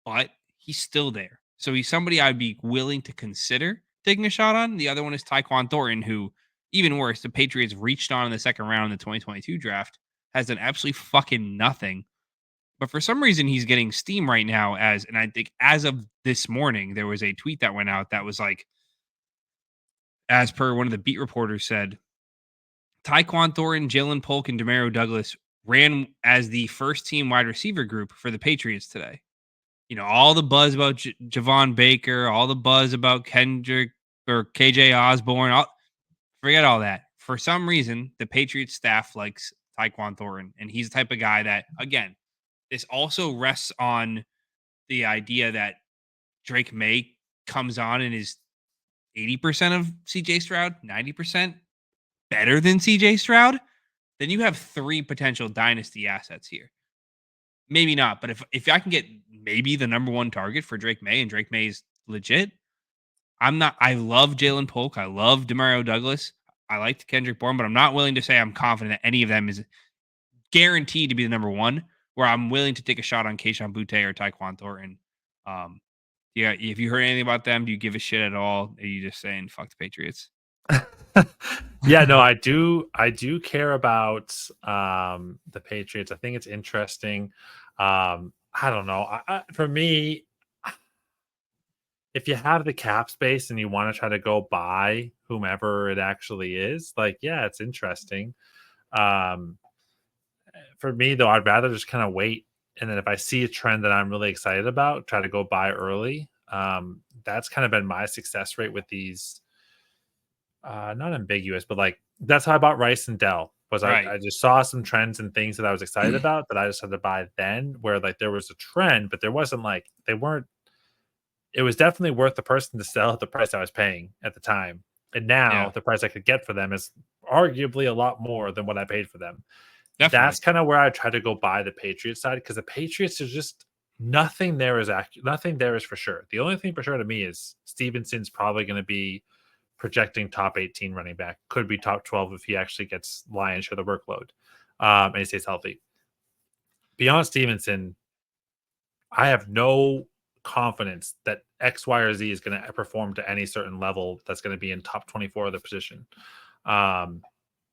but he's still there. So he's somebody I'd be willing to consider taking a shot on. The other one is Tyquan Thornton, who, even worse, the Patriots reached on in the second round in the 2022 draft, has done absolutely fucking nothing. But for some reason, he's getting steam right now and I think as of this morning, there was a tweet that went out that was like, as per one of the beat reporters said, Tyquan Thornton, Jalen Polk, and Demario Douglas ran as the first team wide receiver group for the Patriots today. You know, all the buzz about Javon Baker, all the buzz about Kendrick or KJ Osborne, forget all that. For some reason, the Patriots staff likes Tyquan Thornton, and he's the type of guy that, again, this also rests on the idea that Drake May comes on and is 80% of CJ Stroud, 90% better than CJ Stroud. Then you have three potential dynasty assets here. Maybe not, but if I can get maybe the number one target for Drake May and Drake May's legit, I love Jalen Polk. I love Demario Douglas. I like Kendrick Bourne, but I'm not willing to say I'm confident that any of them is guaranteed to be the number one, where I'm willing to take a shot on Kayshon Boutte or Tyquan Thornton. Yeah, if you heard anything about them, do you give a shit at all? Are you just saying fuck the Patriots?
Yeah, no, I do care about the Patriots. I think it's interesting. I don't know. For me, if you have the cap space and you want to try to go buy whomever it actually is, like, yeah, it's interesting. For me, though, I'd rather just kind of wait. And then if I see a trend that I'm really excited about, try to go buy early. That's kind of been my success rate with these, not ambiguous, but like that's how I bought Rice and Dell. Was
Right.
I just saw some trends and things that I was excited about that I just had to buy then, where like there was a trend, but there wasn't like they weren't. It was definitely worth the person to sell at the price I was paying at the time. And now
Yeah,
the price I could get for them is arguably a lot more than what I paid for them.
definitely.
That's kind of where I try to go buy the Patriots side because the Patriots is just nothing there is nothing there is for sure. The only thing for sure to me is Stevenson's probably going to be projecting top 18 running back, could be top 12 if he actually gets lion's share of the workload and he stays healthy. Beyond Stevenson, I have no confidence that X, Y, or Z is going to perform to any certain level that's going to be in top 24 of the position.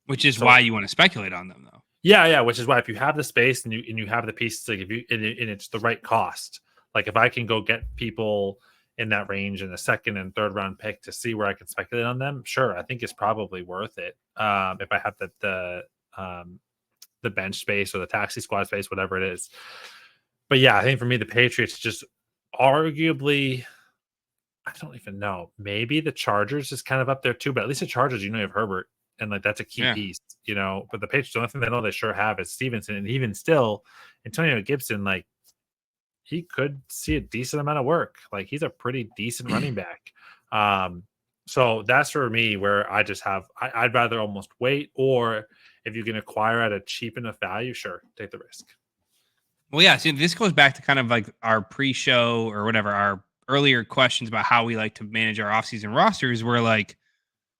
Which is
So
why you want to speculate on them, though.
yeah. Which is why if you have the space and you have the pieces, like if you and it's the right cost, like if I can go get people in that range in a second and third round pick to see where I can speculate on them, sure, I think it's probably worth it. If I have the bench space or the taxi squad space, whatever it is. But yeah, I think for me the Patriots just arguably. I don't even know. Maybe the Chargers is kind of up there too, but at least the Chargers, you have Herbert, and like that's a key piece, But the Patriots, the only thing they know they sure have is Stevenson, and even still, Antonio Gibson, like he could see a decent amount of work. Like he's a pretty decent running back. So that's for me where I just have. I'd rather almost wait, or if you can acquire at a cheap enough value, sure, take the risk.
Well, yeah. See, this goes back to kind of like our pre-show or whatever, our earlier questions about how we like to manage our offseason rosters. Where like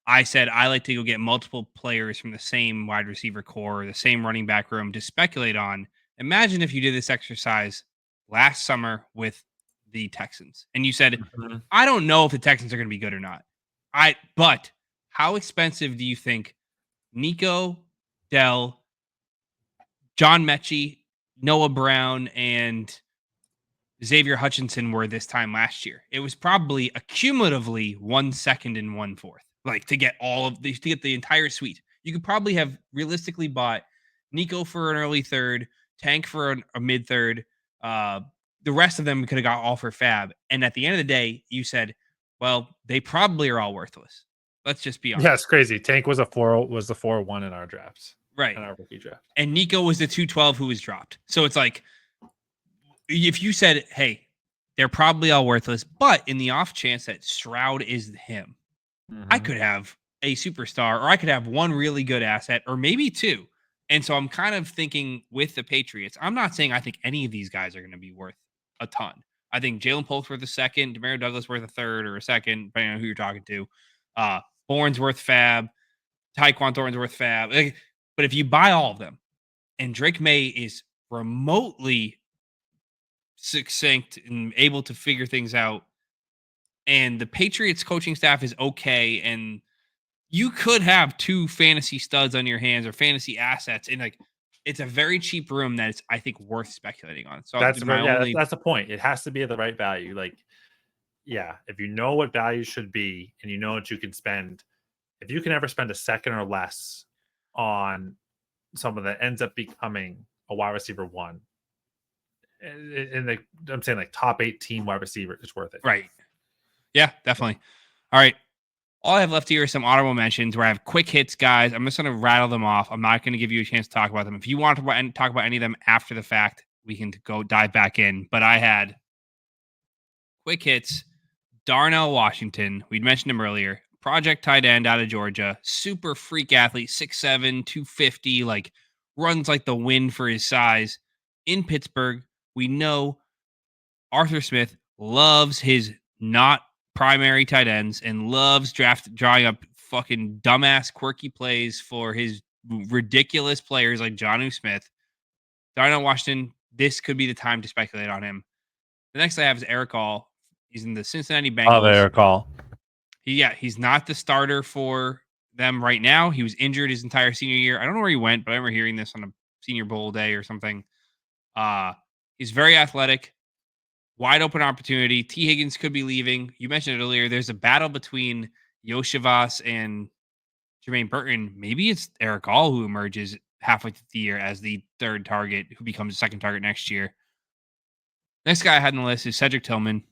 I said, I like to go get multiple players from the same wide receiver core, or the same running back room to speculate on. Imagine if you did this exercise last summer with the Texans, and you said,
Mhm.
I don't know if the Texans are going to be good or not. But how expensive do you think Nico, Dell, John Mechie, Noah Brown, and Xavier Hutchinson were this time last year? It was probably accumulatively 1 second and 1/4. Like to get all of these, to get the entire suite. You could probably have realistically bought Nico for an early third, Tank for a mid third. Uh, the rest of them could have got all for fab. And at the end of the day, you said, well, they probably are all worthless. Let's just be
Yeah, it's
honest.
crazy. Tank was the 4-1 in our drafts,
Right.
in our rookie draft.
And Nico was the 212 who was dropped. So it's like, if you said, hey, they're probably all worthless, but in the off chance that Stroud is him, I
Mhm.
could have a superstar, or I could have one really good asset, or maybe two. And so I'm kind of thinking with the Patriots, I'm not saying I think any of these guys are going to be worth a ton. I think Jalen Polk's worth a second, Demario Douglas worth a third or a second, depending on who you're talking to. Bourne's worth fab, Tyquan Thornton's worth fab. But if you buy all of them, and Drake May is remotely succinct and able to figure things out, and the Patriots coaching staff is okay, and you could have two fantasy studs on your hands or fantasy assets, and like it's a very cheap room that it's, I think, worth speculating on. So
That's
my
very yeah,
only
that's the point. It has to be at the right value. Like, yeah, if you know what value should be and you know what you can spend, if you can ever spend a second or less on someone that ends up becoming a wide receiver one, and like I'm saying like top 18 wide receiver, it's worth it.
right, yeah, definitely. All right, all I have left here is some honorable mentions where I have quick hits, guys. I'm just going to rattle them off. I'm not going to give you a chance to talk about them. If you want to talk about any of them after the fact, we can go dive back in. But I had quick hits. Darnell Washington, we'd mentioned him earlier. Project tight end out of Georgia. Super freak athlete, 6'7, 250, like runs like the wind for his size. In Pittsburgh, we know Arthur Smith loves his not primary tight ends and loves drawing up fucking dumbass quirky plays for his ridiculous players like Jonnu Smith. Darnell Washington, this could be the time to speculate on him. The next I have is Eric All. He's in the Cincinnati
Oh,
Bengals.
there, call.
He's not the starter for them right now. He was injured his entire senior year. I don't know where he went, but I remember hearing this on a Senior Bowl day or something. He's very athletic. wide open opportunity. T. Higgins could be leaving. You mentioned it earlier. There's a battle between Yoshivas and Jermaine Burton. Maybe it's Eric All who emerges halfway through the year as the third target, who becomes the second target next year. Next guy I had on the list is Cedric Tillman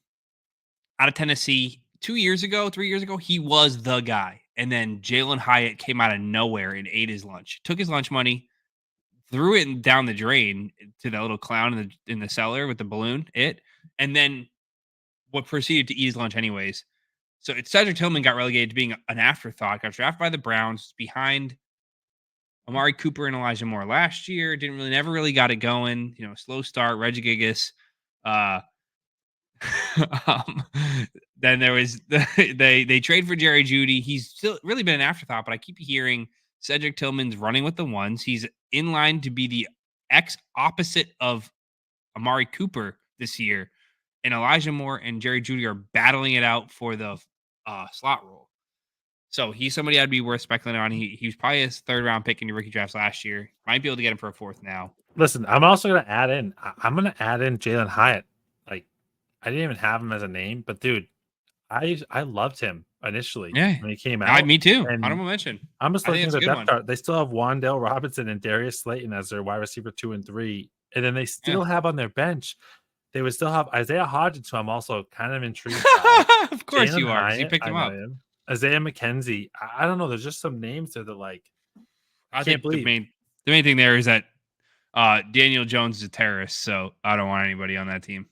out of Tennessee. 3 years ago, he was the guy. And then Jalen Hyatt came out of nowhere and ate his lunch, took his lunch money, threw it down the drain to that little clown in the cellar with the balloon, and then what proceeded to eat his lunch anyways. So Cedric Tillman got relegated to being an afterthought, got drafted by the Browns behind Amari Cooper and Elijah Moore last year. Never really got it going. Slow start, Reggie Gigas. Then there was they trade for Jerry Jeudy. He's still really been an afterthought, but I keep hearing Cedric Tillman's running with the ones. He's in line to be the opposite of Amari Cooper this year, and Elijah Moore and Jerry Jeudy are battling it out for the slot role. So he's somebody I'd be worth speculating on. He was probably his third round pick in your rookie drafts last year. Might be able to get him for a fourth now.
Listen, I'm also going to add in. I'm going to add in Jalen Hyatt. Like, I didn't even have him as a name, but dude, I loved him initially when he came out.
Me too. Honorable mention.
I'm just looking at the depth chart. They still have Wan'Dale Robinson and Darius Slayton as their wide receiver 2 and 3, and then they still have on their bench. They would still have Isaiah Hodgins, who I'm also kind of intrigued by.
Of course Jalen you are, because you picked him up.
Isaiah McKenzie. I don't know. There's just some names there that I can't believe.
The main thing there is that Daniel Jones is a terrorist, so I don't want anybody on that team.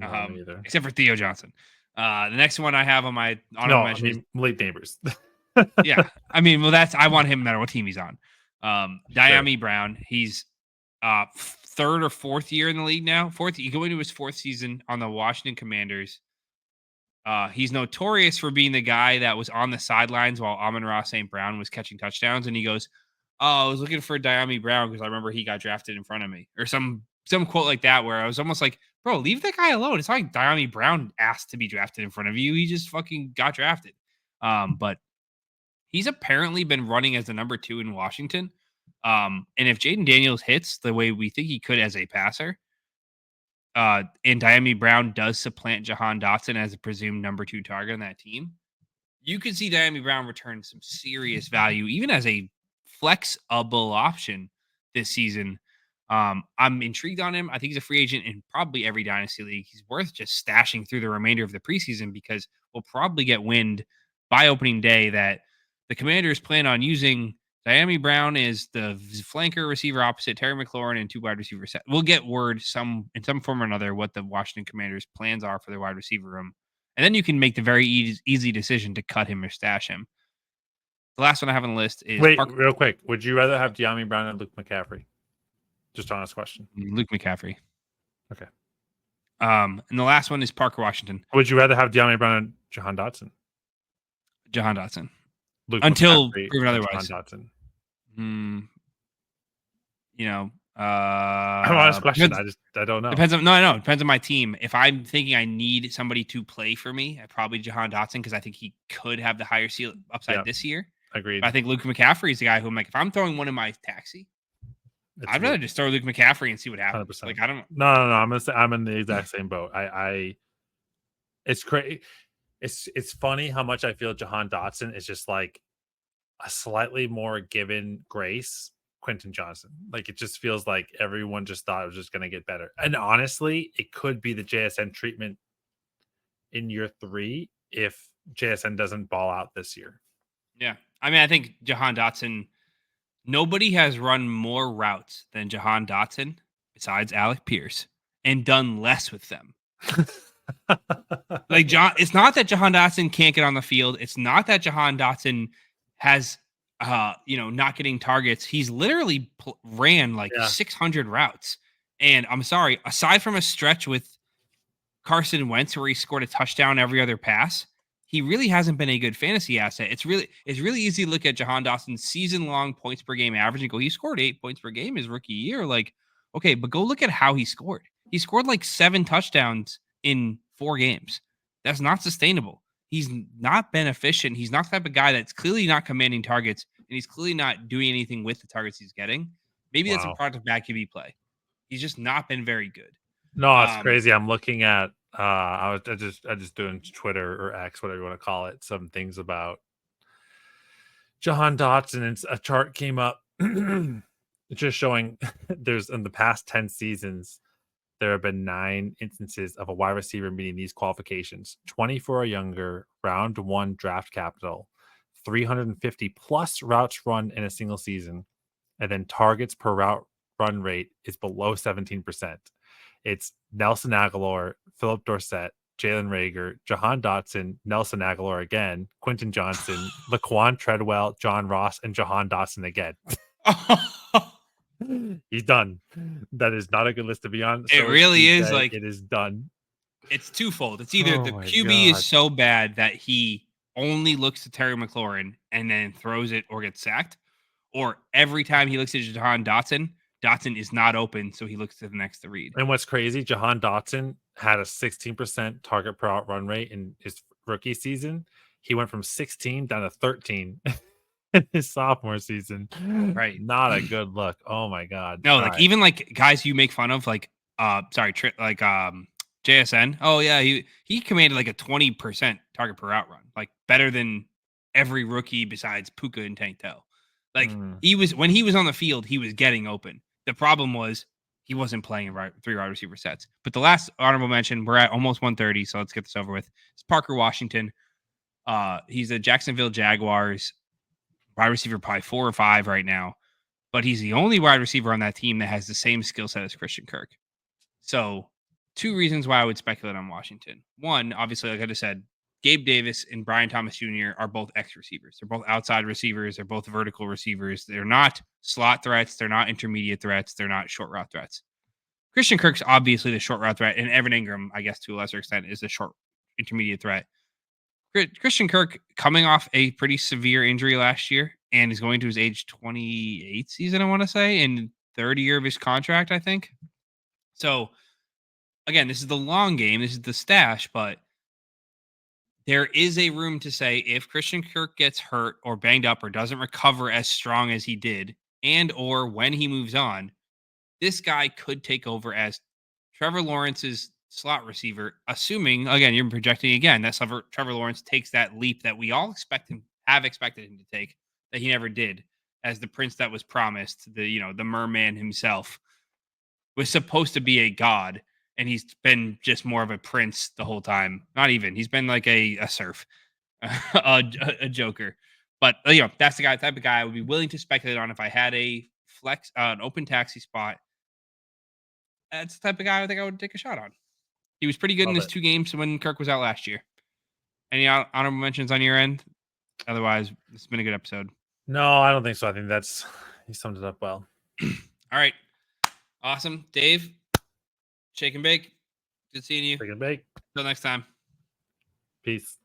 Either.
Except for Theo Johnson. The next one I have on my honorable mention.
Late neighbors.
Yeah. I want him no matter what team he's on. Dyami Brown. He's third or fourth year in the league now. Going to his fourth season on the Washington Commanders. He's notorious for being the guy that was on the sidelines while Amon-Ra St. Brown was catching touchdowns. And he goes, "Oh, I was looking for Dyami Brown because I remember he got drafted in front of me," or some quote like that, where I was almost like, bro, leave that guy alone. It's not like Dyami Brown asked to be drafted in front of you. He just fucking got drafted. But he's apparently been running as the number 2 in Washington. And if Jaden Daniels hits the way we think he could as a passer, and Dyami Brown does supplant Jahan Dotson as a presumed number 2 target on that team, you could see Dyami Brown return some serious value, even as a flexible option this season. I'm intrigued on him. I think he's a free agent in probably every Dynasty league. He's worth just stashing through the remainder of the preseason because we'll probably get wind by opening day that the Commanders plan on using Dyami Brown as the flanker receiver opposite Terry McLaurin and 2 wide receiver set. We'll get word in some form or another what the Washington Commanders' plans are for their wide receiver room. And then you can make the very easy decision to cut him or stash him. The last one I have on the list is...
Wait, real quick. Would you rather have Dyami Brown and Luke McCaffrey? Just honest question.
Luke McCaffrey.
Okay.
And the last one is Parker Washington.
Would you rather have Dyami Brown and Jahan Dotson?
Jahan Dotson.
Luke
Until
McCaffrey
proven otherwise.
Jahan Dotson.
Honest
question. I don't know.
Depends on my team. If I'm thinking I need somebody to play for me, probably Jahan Dotson, because I think he could have the higher upside this year.
Agreed.
But I think Luke McCaffrey is the guy who I'm like, if I'm throwing one in my taxi, I'd rather just throw Luke McCaffrey and see what happens.
100%.
Like, I don't.
No. I'm in the exact same boat. It's crazy. It's funny how much I feel Jahan Dotson is just like a slightly more given grace Quentin Johnson. Like, it just feels like everyone just thought it was just going to get better. And honestly, it could be the JSN treatment in year 3 if JSN doesn't ball out this year.
Yeah. I think Jahan Dotson, nobody has run more routes than Jahan Dotson besides Alec Pierce and done less with them. It's not that Jahan Dotson can't get on the field. It's not that Jahan Dotson has, not getting targets. He's literally ran 600 routes. And I'm sorry, aside from a stretch with Carson Wentz where he scored a touchdown every other pass, he really hasn't been a good fantasy asset. It's really easy to look at Jahan Dotson's season-long points per game average and go, he scored 8 points per game his rookie year. Like, okay, but go look at how he scored. He scored 7 touchdowns in 4 games. That's not sustainable. He's not been efficient. He's not the type of guy that's clearly not commanding targets, and he's clearly not doing anything with the targets he's getting. Maybe that's a product of bad QB play. He's just not been very good.
No, it's crazy. I'm looking at I just doing Twitter or X, whatever you want to call it, some things about Jahan Dotson, and a chart came up just showing there's in the past 10 seasons, there have been 9 instances of a wide receiver meeting these qualifications: 24 or younger, round 1 draft capital, 350 plus routes run in a single season, and then targets per route run rate is below 17%. It's Nelson Aguilar, Philip Dorsett, Jalen Reagor, Jahan Dotson, Nelson Aguilar again, Quentin Johnson, Laquan Treadwell, John Ross, and Jahan Dotson again. He's done. That is not a good list to be on.
It really is. Like,
it is done.
It's twofold. It's either the
my
QB is
God.
so bad that he only looks to Terry McLaurin and then throws it or gets sacked, or every time he looks at Jahan Dotson, Dotson is not open, so he looks to the next to read.
And what's crazy, Jahan Dotson had a 16% target per out run rate in his rookie season. He went from 16 down to 13 in his sophomore season.
Right.
Not a good look. Oh my God.
No,
All
like
right.
even like guys you make fun of, like JSN. Oh yeah, he commanded like a 20% target per out run, like better than every rookie besides Puka and Tank Dell. Like he was, when he was on the field, he was getting open. The problem was he wasn't playing in 3 wide receiver sets. But the last honorable mention, we're at almost 1:30, so let's get this over with. It's Parker Washington. He's the Jacksonville Jaguars wide receiver, probably 4 or 5 right now, but he's the only wide receiver on that team that has the same skill set as Christian Kirk. So 2 reasons why I would speculate on Washington. One, obviously, like I just said, Gabe Davis and Brian Thomas Jr. are both X receivers. They're both outside receivers. They're both vertical receivers. They're not slot threats. They're not intermediate threats. They're not short route threats. Christian Kirk's obviously the short route threat, and Evan Ingram, I guess to a lesser extent, is the short intermediate threat. Christian Kirk coming off a pretty severe injury last year and is going to his age 28 season, I want to say, in third year of his contract, I think. So, again, this is the long game. This is the stash, but there is a room to say if Christian Kirk gets hurt or banged up or doesn't recover as strong as he did, and or when he moves on, this guy could take over as Trevor Lawrence's slot receiver, assuming, again, you're projecting again that Trevor Lawrence takes that leap that we all have expected him to take, that he never did, as the prince that was promised, the merman himself was supposed to be a god, and he's been just more of a prince the whole time. Not even. He's been like a serf, a joker. But that's the type of guy I would be willing to speculate on if I had a flex, an open taxi spot. That's the type of guy I think I would take a shot on. He was pretty good in his 2 games when Kirk was out last year. Any honorable mentions on your end? Otherwise, it's been a good episode.
No, I don't think so. I think he summed it up well.
All right. Awesome. Dave, shake and bake. Good seeing you.
Shake and bake.
Until next time.
Peace.